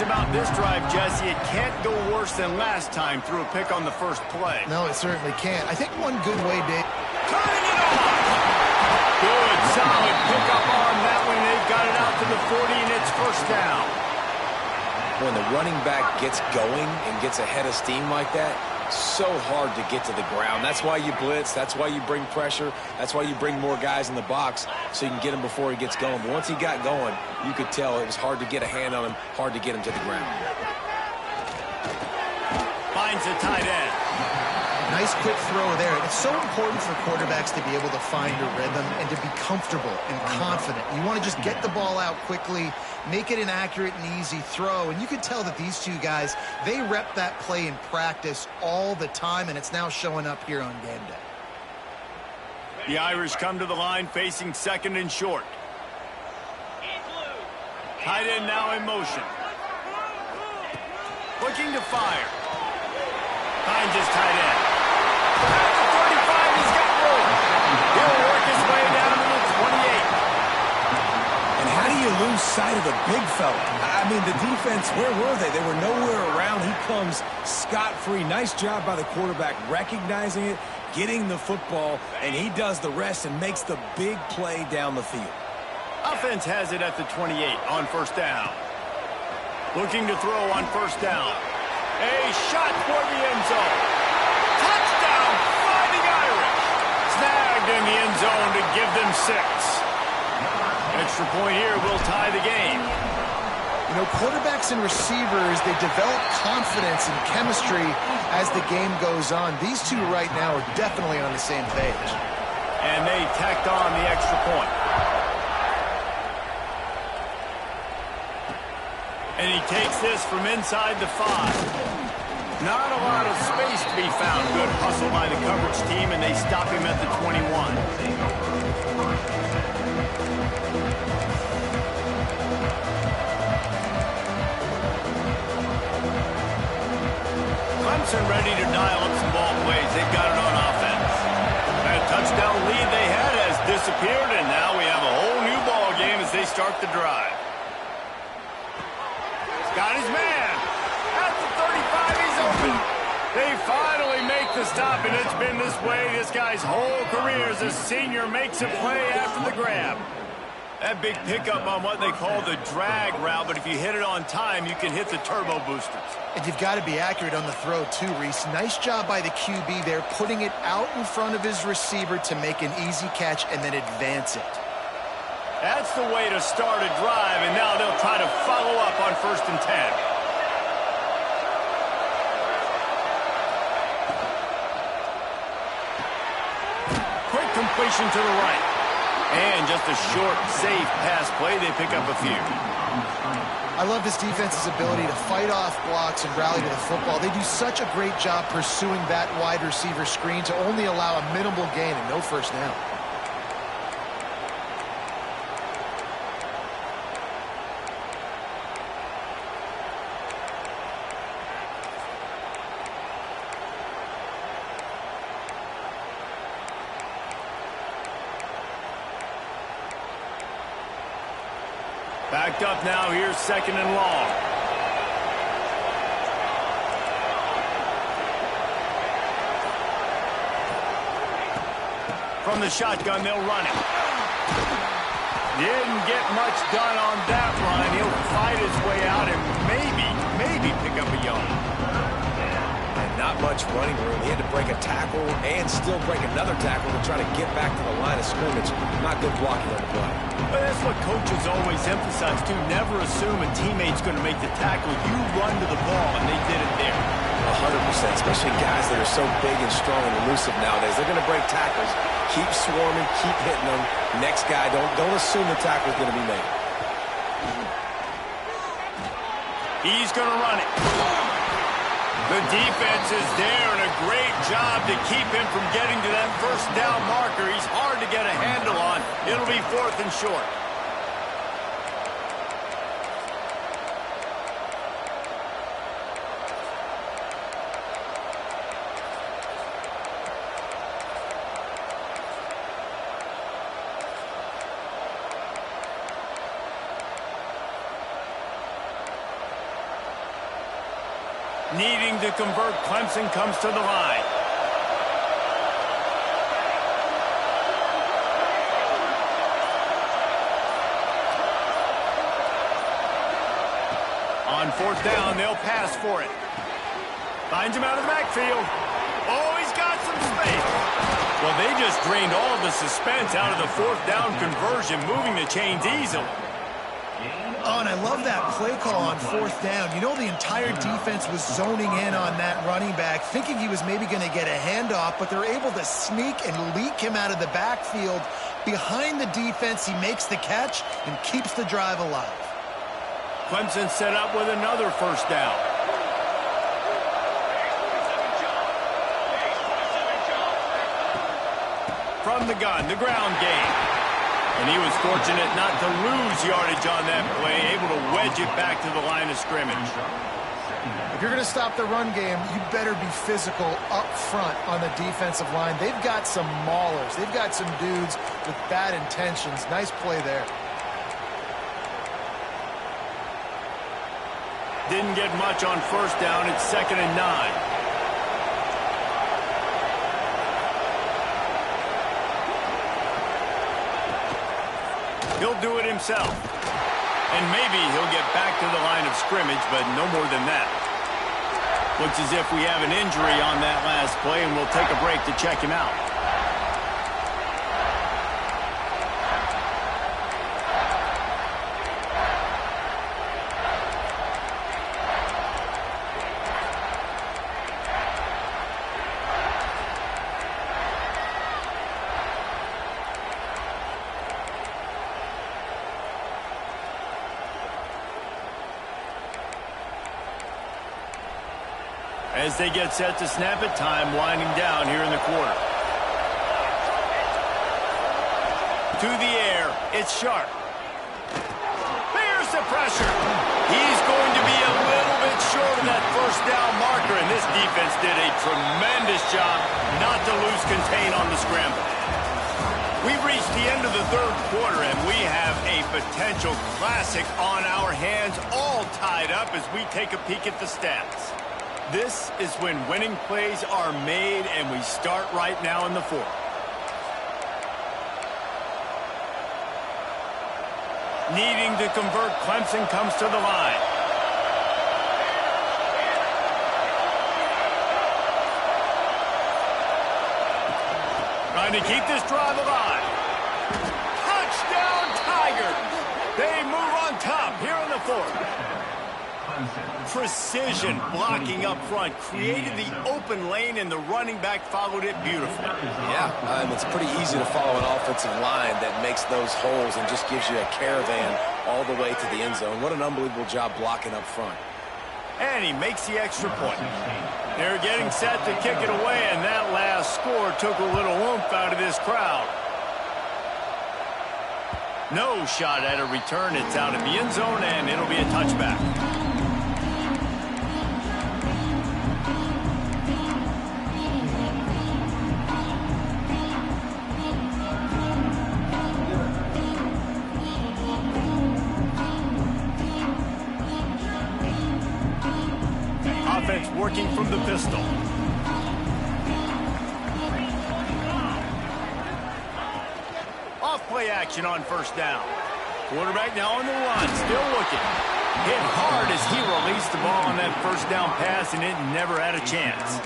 About this drive, Jesse, it can't go worse than last time through a pick on the first play. No, it certainly can't. I think one good way, Dave. Turning it off! Good, solid pickup on that one. They've got it out to the 40, and it's first down. When the running back gets going and gets ahead of steam like that, so hard to get to the ground. That's why you blitz. That's why you bring pressure. That's why you bring more guys in the box so you can get him before he gets going. But once he got going, you could tell it was hard to get a hand on him, hard to get him to the ground. Finds a tight end. Nice quick throw there. It's so important for quarterbacks to be able to find a rhythm and to be comfortable and confident. You want to just get the ball out quickly, make it an accurate and easy throw. And you can tell that these two guys, they rep that play in practice all the time, and it's now showing up here on game day. The Irish come to the line facing second and short. Tight end now in motion. Looking to fire. Finds his tight end. At the 35, he's got room. He'll work his way down to the 28. And how do you lose sight of the big fella? I mean, the defense, where were they? They were nowhere around. He comes scot-free. Nice job by the quarterback recognizing it, getting the football, and he does the rest and makes the big play down the field. Offense has it at the 28 on first down. Looking to throw on first down. A shot for the end zone. Touchdown, Fighting Irish. Snagged in the end zone to give them 6. Extra point here will tie the game. You know, quarterbacks and receivers, they develop confidence and chemistry as the game goes on. These two right now are definitely on the same page. And they tacked on the extra point. And he takes this from inside the 5. Not a lot of space to be found. Good hustle by the coverage team, and they stop him at the 21. Clemson ready to dial up some ball plays. They've got it on offense. That touchdown lead they had has disappeared, and now we have a whole new ball game as they start the drive. Got his man. At the 35, he's open. They finally make the stop, and it's been this way this guy's whole career as a senior makes a play after the grab. That big pickup on what they call the drag route, but if you hit it on time, you can hit the turbo boosters. And you've got to be accurate on the throw, too, Reese. Nice job by the QB there, putting it out in front of his receiver to make an easy catch and then advance it. That's the way to start a drive, and now they'll try to follow up on first and 10. Quick completion to the right. And just a short, safe pass play. They pick up a few. I love this defense's ability to fight off blocks and rally to the football. They do such a great job pursuing that wide receiver screen to only allow a minimal gain and no first down. Backed up now, here's 2nd and long. From the shotgun, they'll run it. Didn't get much done on that run. He'll fight his way out and maybe pick up a yard. And not much running room. He had to break a tackle and still break another tackle to try to get back to the line of scrimmage. Not good blocking on the play. But that's what coaches always emphasize, too. Never assume a teammate's going to make the tackle. You run to the ball, and they did it there. 100%, especially guys that are so big and strong and elusive nowadays. They're going to break tackles. Keep swarming, keep hitting them. Next guy, don't assume the tackle's going to be made. He's going to run it. The defense is there, and a great job to keep him from getting to that first down marker. He's hard to get a handle on. It'll be 4th and short. Needing to convert, Clemson comes to the line. On 4th down, they'll pass for it. Finds him out of the backfield. Oh, he's got some space. Well, they just drained all the suspense out of the 4th down conversion, moving the chains easily. Oh, and I love that play call on 4th down. You know, the entire defense was zoning in on that running back, thinking he was maybe going to get a handoff, but they're able to sneak and leak him out of the backfield. Behind the defense, he makes the catch and keeps the drive alive. Clemson set up with another 1st down. From the gun, the ground game. And he was fortunate not to lose yardage on that play, able to wedge it back to the line of scrimmage. If you're going to stop the run game, you better be physical up front on the defensive line. They've got some maulers. They've got some dudes with bad intentions. Nice play there. Didn't get much on 1st down. It's 2nd and 9. He'll do it himself. And maybe he'll get back to the line of scrimmage, but no more than that. Looks as if we have an injury on that last play, and we'll take a break to check him out. As they get set to snap it, time winding down here in the quarter. To the air, it's Sharp. There's the pressure. He's going to be a little bit short of that 1st down marker, and this defense did a tremendous job not to lose contain on the scramble. We've reached the end of the 3rd quarter, and we have a potential classic on our hands, all tied up as we take a peek at the stats. This is when winning plays are made, and we start right now in the 4th. Needing to convert, Clemson comes to the line. Trying to keep this drive alive. Touchdown, Tigers! They move on top here in the 4th. Precision blocking up front, created the open lane, and the running back followed it beautifully. Yeah, it's pretty easy to follow an offensive line that makes those holes and just gives you a caravan all the way to the end zone. What an unbelievable job blocking up front. And he makes the extra point. They're getting set to kick it away, and that last score took a little oomph out of this crowd. No shot at a return. It's out of the end zone, and it'll be a touchback. working from the pistol. Off play action on first down. Quarterback now on the run, still looking. Hit hard as he released the ball on that first down pass, and it never had a chance.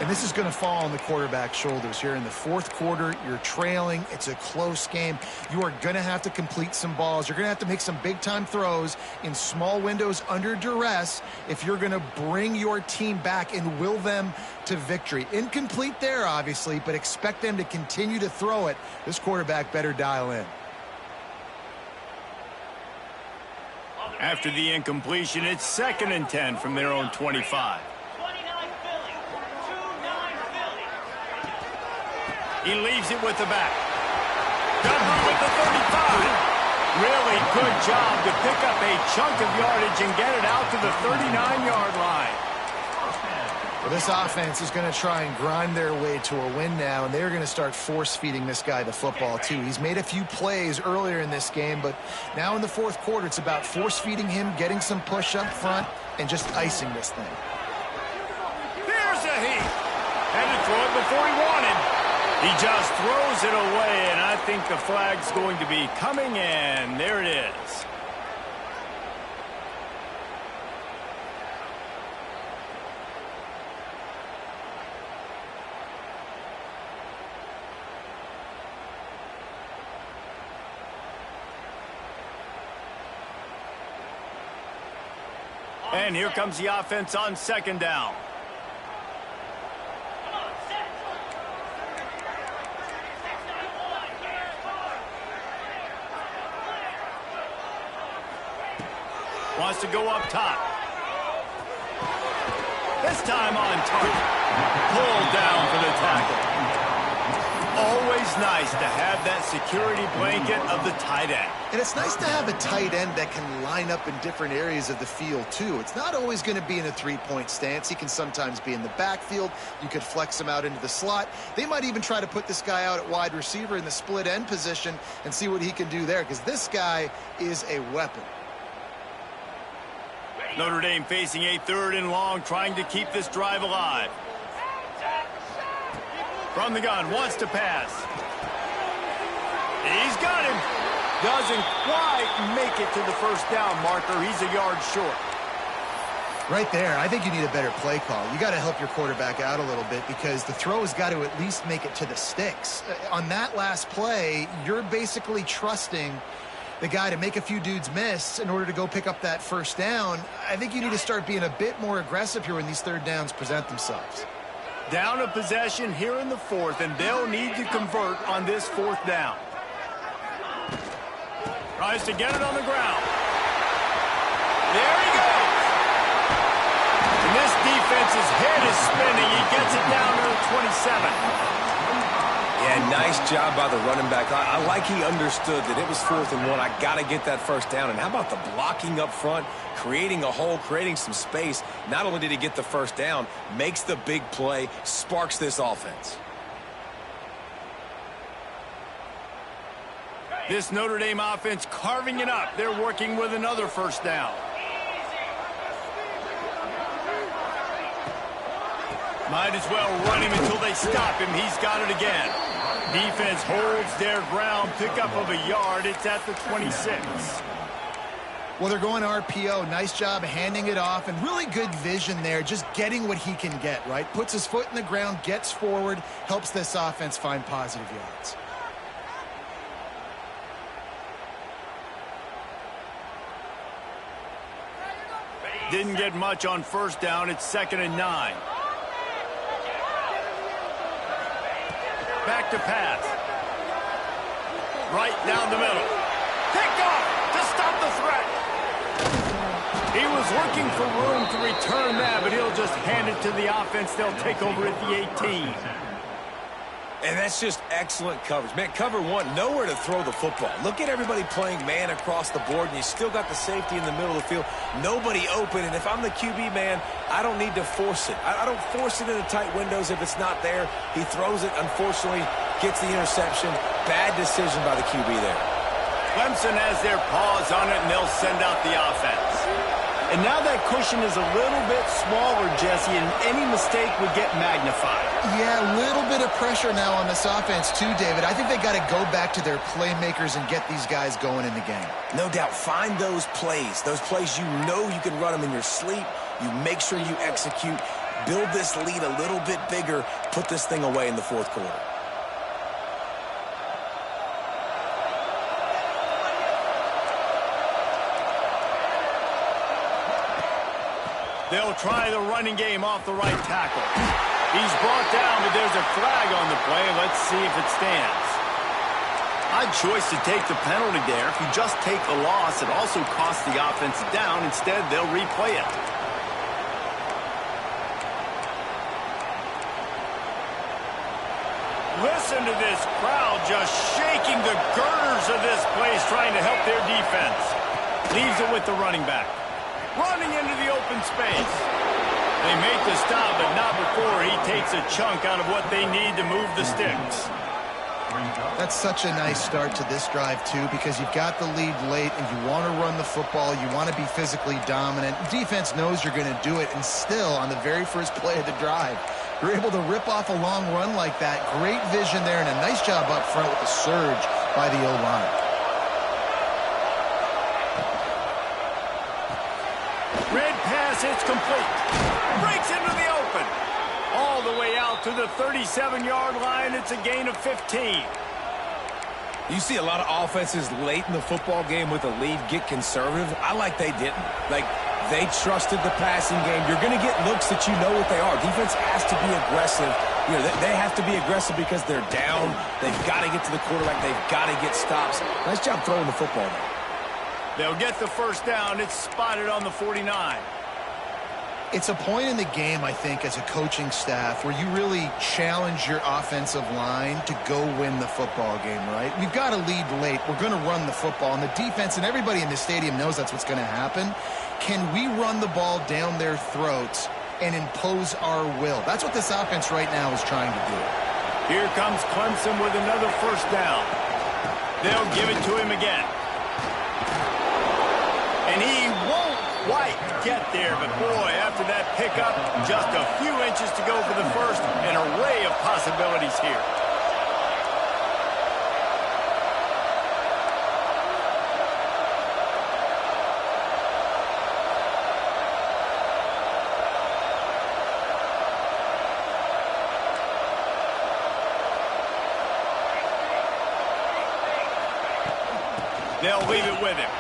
And this is going to fall on the quarterback's shoulders here in the fourth quarter. You're trailing. It's a close game. You are going to have to complete some balls. You're going to have to make some big-time throws in small windows under duress if you're going to bring your team back and will them to victory. Incomplete there, obviously, but expect them to continue to throw it. This quarterback better dial in. After the incompletion, it's 2nd and 10 from their own 25. He leaves it with the back. Covered with the 35. Really good job to pick up a chunk of yardage and get it out to the 39-yard line. Well, this offense is going to try and grind their way to a win now, and they're going to start force-feeding this guy the football, too. He's made a few plays earlier in this game, but now in the fourth quarter, it's about force-feeding him, getting some push up front, and just icing this thing. There's a heat. Had to throw it before he wanted. He just throws it away, and I think the flag's going to be coming in. There it is. And here comes the offense on 2nd down. Wants to go up top. This time on target. Pulled down for the tackle. Always nice to have that security blanket of the tight end. And it's nice to have a tight end that can line up in different areas of the field, too. It's not always going to be in a three-point stance. He can sometimes be in the backfield. You could flex him out into the slot. They might even try to put this guy out at wide receiver in the split end position and see what he can do there, because this guy is a weapon. Notre Dame facing a 3rd and long, trying to keep this drive alive. From the gun, wants to pass. He's got him. Doesn't quite make it to the first down marker. He's a yard short. Right there, I think you need a better play call. You got to help your quarterback out a little bit because the throw has got to at least make it to the sticks. On that last play, you're basically trusting the guy to make a few dudes miss in order to go pick up that first down. I think you need to start being a bit more aggressive here when these 3rd downs present themselves. Down a possession here in the 4th, and they'll need to convert on this 4th down. Tries to get it on the ground. There he goes. And this defense's head is spinning. He gets it down to the 27. Yeah, nice job by the running back. I like he understood that it was 4th and 1. I got to get that first down. And how about the blocking up front, creating a hole, creating some space. Not only did he get the first down, makes the big play, sparks this offense. This Notre Dame offense carving it up. They're working with another first down. Might as well run him until they stop him. He's got it again. Defense holds their ground. Pickup of a yard. It's at the 26. Well, they're going RPO. Nice job handing it off, and really good vision there, just getting what he can get, right? Puts his foot in the ground, gets forward, helps this offense find positive yards. Didn't get much on first down. It's 2nd and 9. Back to pass. Right down the middle. Picked off to stop the threat. He was looking for room to return that, but he'll just hand it to the offense. They'll take over at the 18. And that's just excellent coverage. Man, cover 1, nowhere to throw the football. Look at everybody playing man across the board, and you still got the safety in the middle of the field. Nobody open, and if I'm the QB, man, I don't need to force it. I don't force it into tight windows if it's not there. He throws it, unfortunately, gets the interception. Bad decision by the QB there. Clemson has their paws on it, and they'll send out the offense. And now that cushion is a little bit smaller, Jesse, and any mistake would get magnified. Yeah, a little bit of pressure now on this offense too, David. I think they got to go back to their playmakers and get these guys going in the game. No doubt. Find those plays you know you can run them in your sleep. You make sure you execute. Build this lead a little bit bigger. Put this thing away in the fourth quarter. They'll try the running game off the right tackle. He's brought down, but there's a flag on the play. Let's see if it stands. Odd choice to take the penalty there. If you just take the loss, it also costs the offense down. Instead, they'll replay it. Listen to this crowd just shaking the girders of this place, trying to help their defense. Leaves it with the running back. Running into the open space. They make the stop, but not before he takes a chunk out of what they need to move the sticks. That's such a nice start to this drive, too, because you've got the lead late and you want to run the football. You want to be physically dominant. Defense knows you're going to do it, and still, on the very first play of the drive, you're able to rip off a long run like that. Great vision there, and a nice job up front with the surge by the O-line. Red pass, it's complete. Breaks into the open. All the way out to the 37-yard line. It's a gain of 15. You see a lot of offenses late in the football game with a lead get conservative. I like they didn't. Like, they trusted the passing game. You're going to get looks that you know what they are. Defense has to be aggressive. You know, they have to be aggressive because they're down. They've got to get to the quarterback. They've got to get stops. Nice job throwing the football there. They'll get the first down. It's spotted on the 49. It's a point in the game, I think, as a coaching staff where you really challenge your offensive line to go win the football game, right? We've got to lead late. We're going to run the football. And the defense and everybody in the stadium knows that's what's going to happen. Can we run the ball down their throats and impose our will? That's what this offense right now is trying to do. Here comes Clemson with another first down. They'll give it to him again. And he won't quite get there, but boy, after that pickup, just a few inches to go for the first. An array of possibilities here. They'll leave it with him.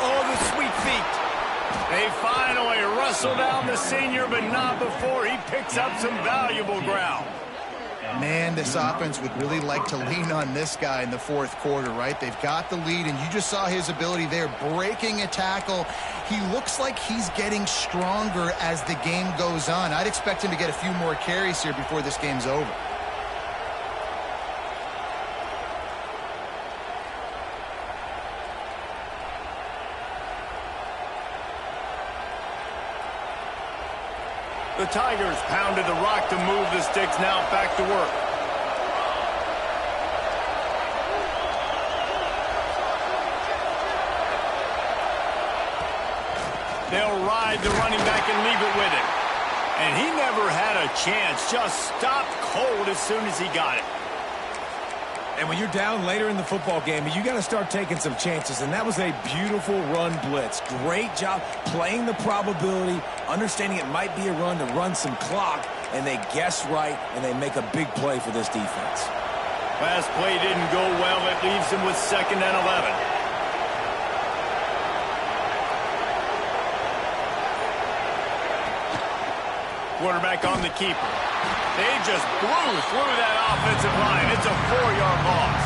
Oh, the sweet feet. They finally wrestle down the senior, but not before he picks up some valuable ground. Man, this offense would really like to lean on this guy in the fourth quarter, right? They've got the lead, and you just saw his ability there, breaking a tackle. He looks like he's getting stronger as the game goes on. I'd expect him to get a few more carries here before this game's over. The Tigers pounded the rock to move the sticks, now back to work. They'll ride the running back and leave it with him. And he never had a chance, just stopped cold as soon as he got it. And when you're down later in the football game, you got to start taking some chances. And that was a beautiful run blitz. Great job playing the probability, understanding it might be a run to run some clock, and they guess right, and they make a big play for this defense. Last play didn't go well. It leaves them with 2nd and 11. Quarterback on the keeper. They just blew through that offensive line. It's a 4-yard loss.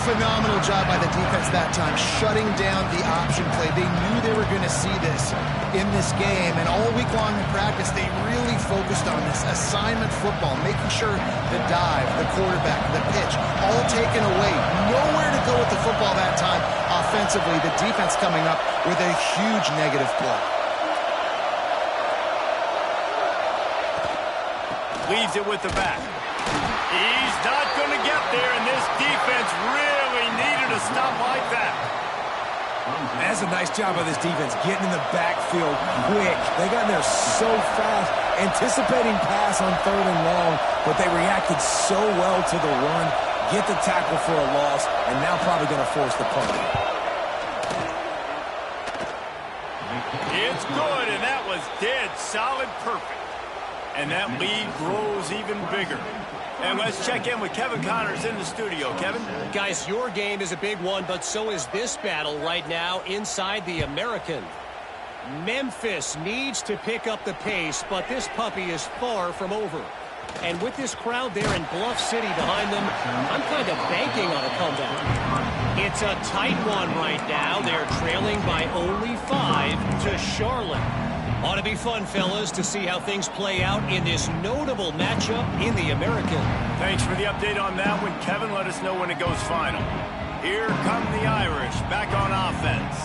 Phenomenal job by the defense that time, shutting down the option play. They knew they were going to see this in this game, and all week long in practice, they really focused on this assignment football, making sure the dive, the quarterback, the pitch, all taken away. Nowhere to go with the football that time. Offensively, the defense coming up with a huge negative play. Leaves it with the back. He's not going to get there, and this defense really needed a stop like that. That's a nice job by this defense, getting in the backfield quick. They got in there so fast, anticipating pass on 3rd and long, but they reacted so well to the run, get the tackle for a loss, and now probably going to force the punt. It's good, and that was dead solid perfect. And that lead grows even bigger. And let's check in with Kevin Connors in the studio. Kevin? Guys, your game is a big one, but so is this battle right now inside the American. Memphis needs to pick up the pace, but this puppy is far from over. And with this crowd there in Bluff City behind them, I'm kind of banking on a comeback. It's a tight one right now. They're trailing by only 5 to Charlotte. Ought to be fun, fellas, to see how things play out in this notable matchup in the American. Thanks for the update on that one, Kevin. Let us know when it goes final. Here come the Irish back on offense.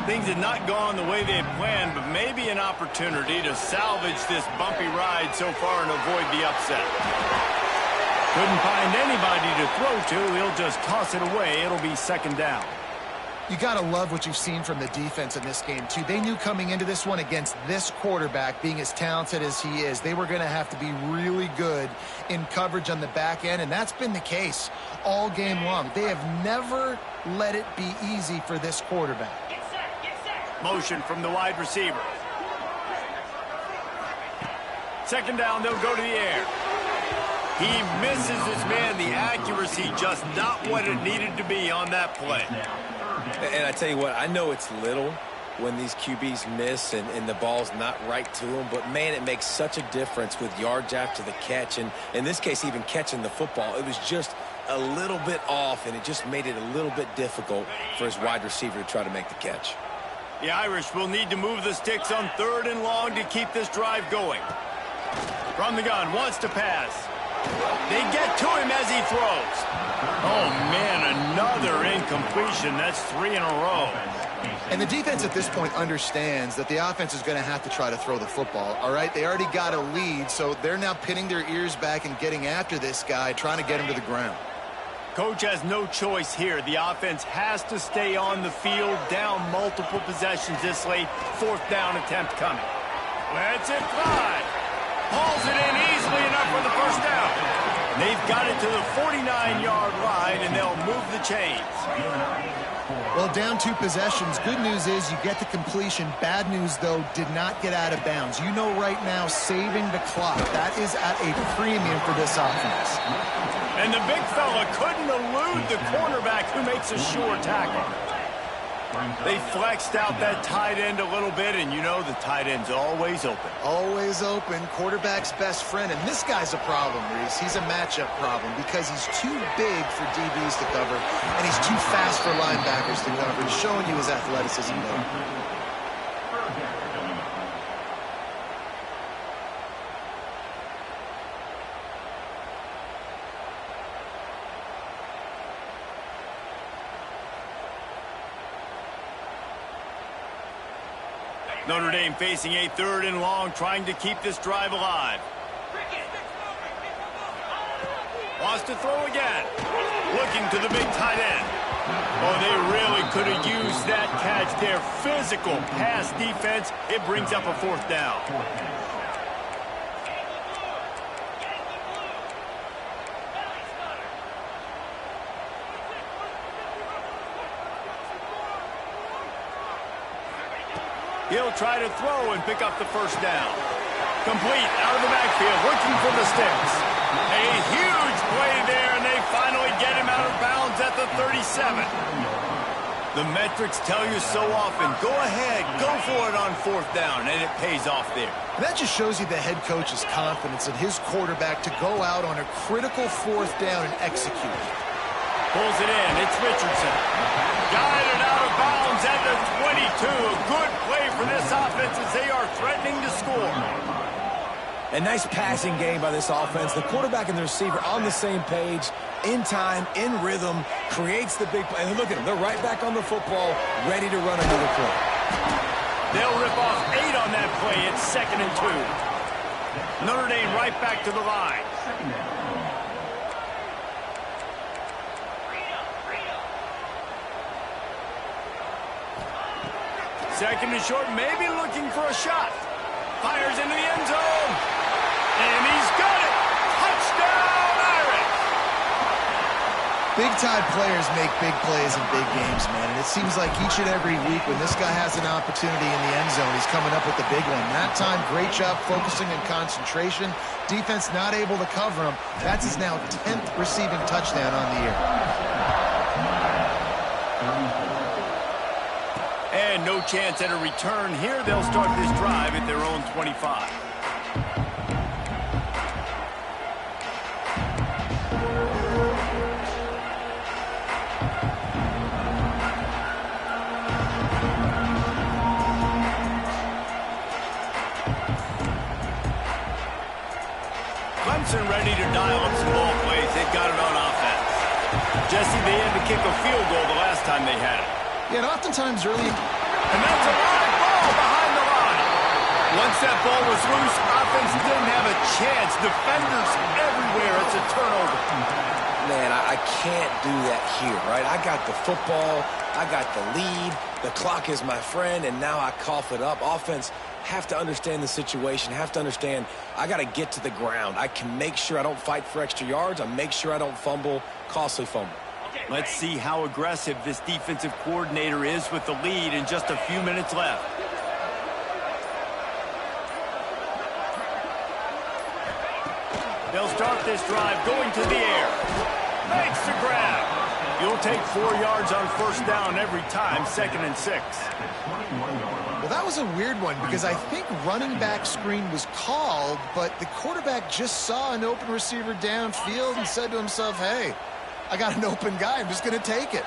Things had not gone the way they had planned, but maybe an opportunity to salvage this bumpy ride so far and avoid the upset. Couldn't find anybody to throw to. He'll just toss it away. It'll be 2nd down. You got to love what you've seen from the defense in this game, too. They knew coming into this one against this quarterback, being as talented as he is, they were going to have to be really good in coverage on the back end, and that's been the case all game long. They have never let it be easy for this quarterback. Motion from the wide receiver. 2nd down, they'll go to the air. He misses his man. The accuracy just not what it needed to be on that play. And I tell you what, I know it's little when these QBs miss and the ball's not right to them, but, man, it makes such a difference with yards after the catch, and in this case, even catching the football. It was just a little bit off, and it just made it a little bit difficult for his wide receiver to try to make the catch. The Irish will need to move the sticks on 3rd and long to keep this drive going. From the gun, wants to pass. They get to him as he throws. Oh, man, another incompletion. That's 3 in a row. And the defense at this point understands that the offense is going to have to try to throw the football, all right? They already got a lead, so they're now pinning their ears back and getting after this guy, trying to get him to the ground. Coach has no choice here. The offense has to stay on the field, down multiple possessions this late. 4th down attempt coming. Lets it fly. Hauls it in easily enough for the 1st down. They've got it to the 49-yard line, and they'll move the chains. Well, down 2 possessions. Good news is you get the completion. Bad news, though, did not get out of bounds. You know right now, saving the clock, that is at a premium for this offense. And the big fella couldn't elude the cornerback who makes a sure tackle. They flexed out that tight end a little bit, and you know the tight end's always open. Always open. Quarterback's best friend. And this guy's a problem, Reese. He's a matchup problem because he's too big for DBs to cover, and he's too fast for linebackers to cover. He's showing you his athleticism there. Notre Dame facing a 3rd and long, trying to keep this drive alive. Wants to throw again. Looking to the big tight end. Oh, they really could have used that catch there. Physical pass defense. It brings up a 4th down. He'll try to throw and pick up the 1st down. Complete out of the backfield, looking for the sticks. A huge play there, and they finally get him out of bounds at the 37. The metrics tell you so often, go ahead, go for it on 4th down, and it pays off there. And that just shows you the head coach's confidence in his quarterback to go out on a critical 4th down and execute. Pulls it in, it's Richardson. Guided out of bounds at the 22. A good play for this offense as they are threatening to score. A nice passing game by this offense. The quarterback and the receiver on the same page, in time, in rhythm, creates the big play. And look at them. They're right back on the football, ready to run another play. They'll rip off 8 on that play. It's 2nd and 2. Notre Dame right back to the line. Second and short, maybe looking for a shot. Fires into the end zone. And he's got it. Touchdown, Irish. Big-time players make big plays in big games, man. And it seems like each and every week when this guy has an opportunity in the end zone, he's coming up with the big one. That time, great job focusing and concentration. Defense not able to cover him. That's his now 10th receiving touchdown on the year. And no chance at a return here. They'll start this drive at their own 25. Clemson ready to dial up some ball plays. They've got it on offense. Jesse, they had to kick a field goal the last time they had it. Yeah, and oftentimes early... And that's a live ball behind the line. Once that ball was loose, offense didn't have a chance. Defenders everywhere. It's a turnover. Man, I can't do that here, right? I got the football. I got the lead. The clock is my friend, and now I cough it up. Offense have to understand the situation, have to understand I got to get to the ground. I can make sure I don't fight for extra yards. I make sure I don't fumble, costly fumble. Let's see how aggressive this defensive coordinator is with the lead in just a few minutes left. They'll start this drive going to the air. Makes the grab. You'll take 4 yards on first down every time, 2nd and 6. Well, that was a weird one because I think running back screen was called, but the quarterback just saw an open receiver downfield and said to himself, hey, I got an open guy. I'm just going to take it.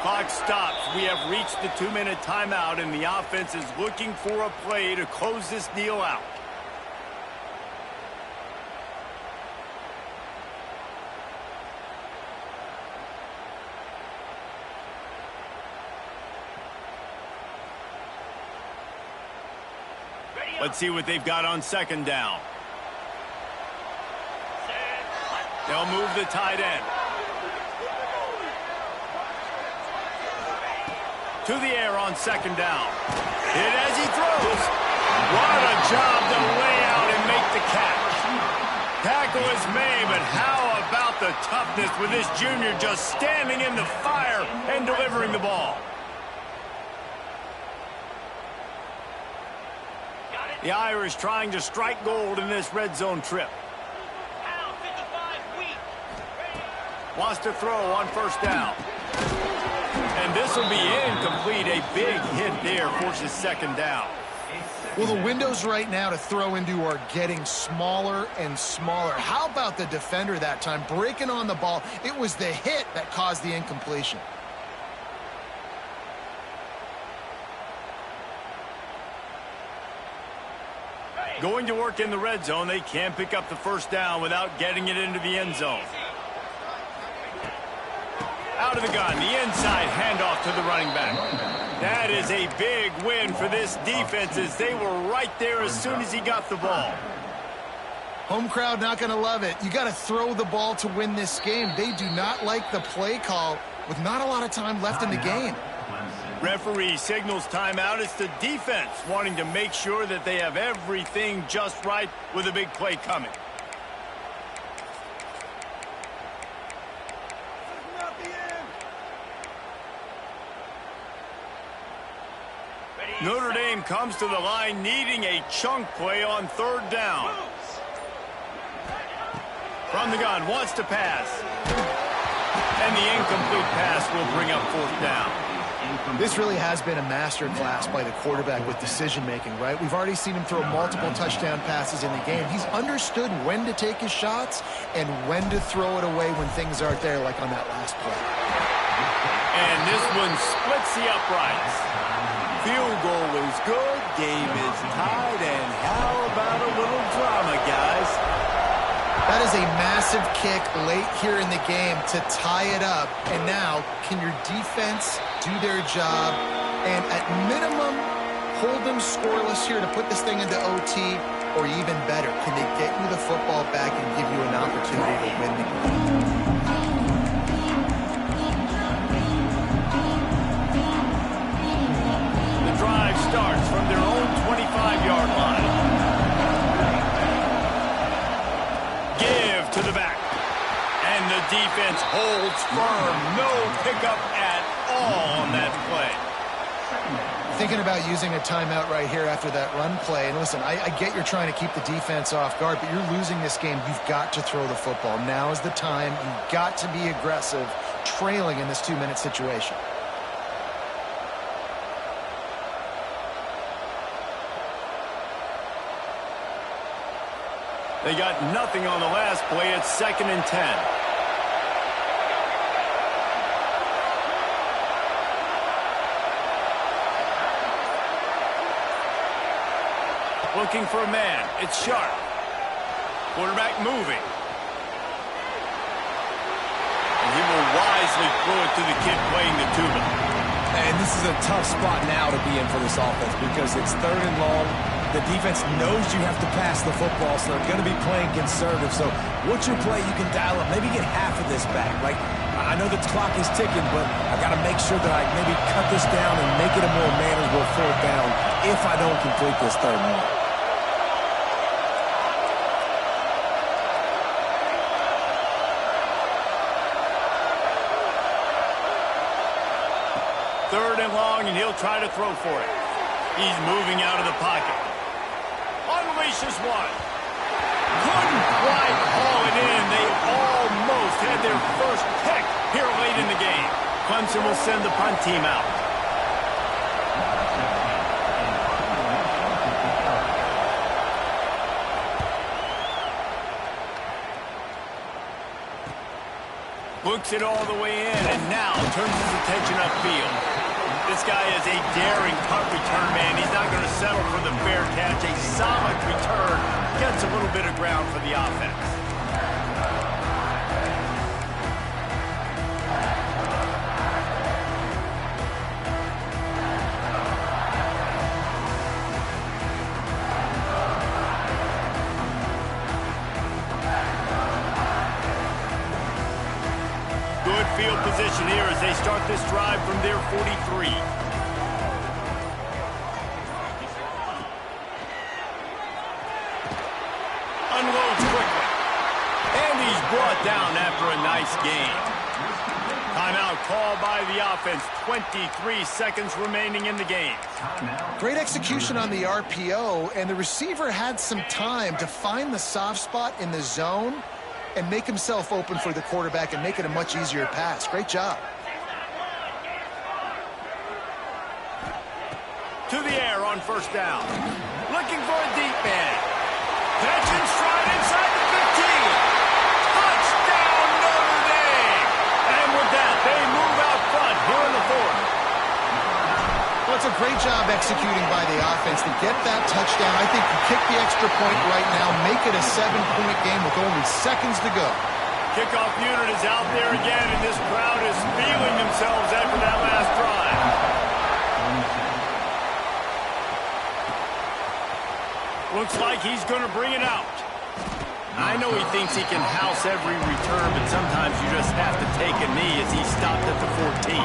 Clock stops. We have reached the 2-minute timeout, and the offense is looking for a play to close this deal out. Let's see what they've got on 2nd down. They'll move the tight end. To the air on 2nd down. Hit as he throws. What a job to lay out and make the catch. Tackle is made, but how about the toughness with this junior just standing in the fire and delivering the ball? The Irish trying to strike gold in this red zone trip. Wants to throw on 1st down. And this will be incomplete. A big hit there forces 2nd down. Well, the windows right now to throw into are getting smaller and smaller. How about the defender that time breaking on the ball? It was the hit that caused the incompletion. Going to work in the red zone. They can't pick up the 1st down without getting it into the end zone. Out of the gun, the inside handoff to the running back. That is a big win for this defense as they were right there as soon as he got the ball. Home crowd not going to love it. You got to throw the ball to win this game. They do not like the play call with not a lot of time left in the game. Referee signals timeout. It's the defense wanting to make sure that they have everything just right with a big play coming. Notre Dame comes to the line needing a chunk play on 3rd down. From the gun, wants to pass. And the incomplete pass will bring up 4th down. This really has been a master class by the quarterback with decision-making, right? We've already seen him throw multiple touchdown passes in the game. He's understood when to take his shots and when to throw it away when things aren't there, like on that last play. And this one splits the uprights. Field goal is good, game is tied, and how about a little drama, guys? That is a massive kick late here in the game to tie it up. And now, can your defense do their job and at minimum hold them scoreless here to put this thing into OT, or even better, can they get you the football back and give you an opportunity to win the game? firm. No pickup at all on that play. Thinking about using a timeout right here after that run play. And listen, I get you're trying to keep the defense off guard, but you're losing this game. You've got to throw the football. Now is the time. You've got to be aggressive, trailing in this 2-minute situation. They got nothing on the last play. It's 2nd and 10. Looking for a man. It's Sharp. Quarterback moving. And he will wisely throw it to the kid playing the tuba. And this is a tough spot now to be in for this offense because it's 3rd and long. The defense knows you have to pass the football, so they're going to be playing conservative. So what's your play? You can dial up. Maybe get half of this back. Like, I know the clock is ticking, but I got to make sure that I maybe cut this down and make it a more manageable 4th down if I don't complete this 3rd and long. Third and long, and he'll try to throw for it. He's moving out of the pocket. Unleashes one. Couldn't quite haul it in. They almost had their first pick here late in the game. Clemson will send the punt team out. Books it all the way in, and now turns his attention upfield. This guy is a daring punt return man. He's not going to settle for the fair catch. A solid return gets a little bit of ground for the offense. Good field position here as they start this drive from their 43. Unloads quickly. And he's brought down after a nice gain. Timeout called by the offense. 23 seconds remaining in the game. Great execution on the RPO, and the receiver had some time to find the soft spot in the zone and make himself open for the quarterback and make it a much easier pass. Great job. To the air on 1st down. Looking for a deep man. Catch and stride inside the 15. Touchdown, Notre Dame. And with that, they move out front here in the 4th. Well, it's a great job executing by the offense to get that touchdown. I think you kick the extra point right now, make it a 7-point game with only seconds to go. Kickoff unit is out there again, and this crowd is feeling themselves after that last drive. Looks like he's going to bring it out. I know he thinks he can house every return, but sometimes you just have to take a knee as he stopped at the 14.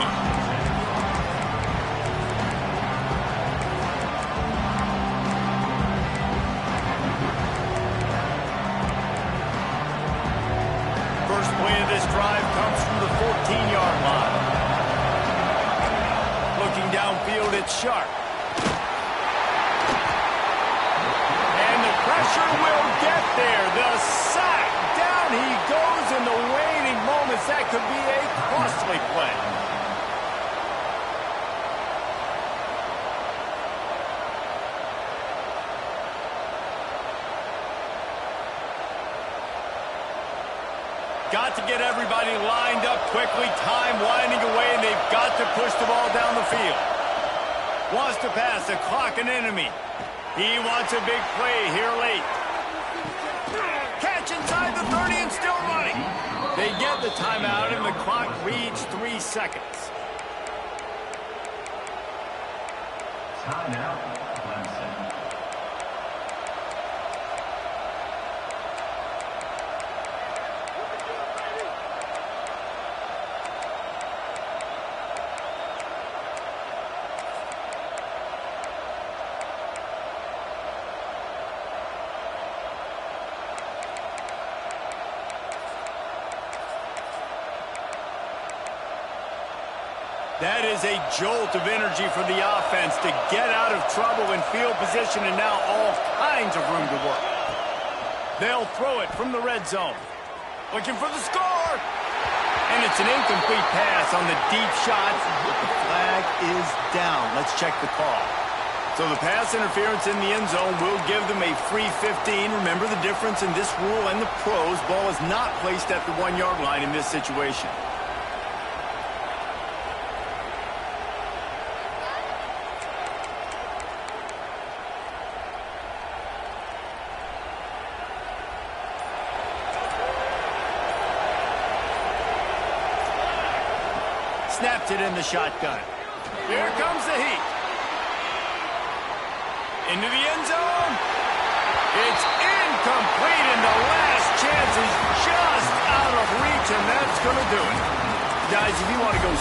First play of this drive comes from the 14-yard line. Looking downfield, it's Sharp. And the pressure will get there. The sack. Down he goes in the waning moments. That could be a costly play. Got to get everybody lined up quickly. Time winding away, and they've got to push the ball down the field. Wants to pass, the clock an enemy. He wants a big play here late. Catch inside the 30 and still running. They get the timeout, and the clock reads 3 seconds. Timeout, Clemson. That is a jolt of energy for the offense to get out of trouble in field position, and now all kinds of room to work. They'll throw it from the red zone. Looking for the score. And it's an incomplete pass on the deep shot. But the flag is down. Let's check the call. So the pass interference in the end zone will give them a free 15. Remember the difference in this rule and the pros. Ball is not placed at the 1-yard line in this situation. Snapped it in the shotgun. Here comes the heat. Into the end zone. It's incomplete, and the last chance is just out of reach, and that's going to do it. Guys, if you want to go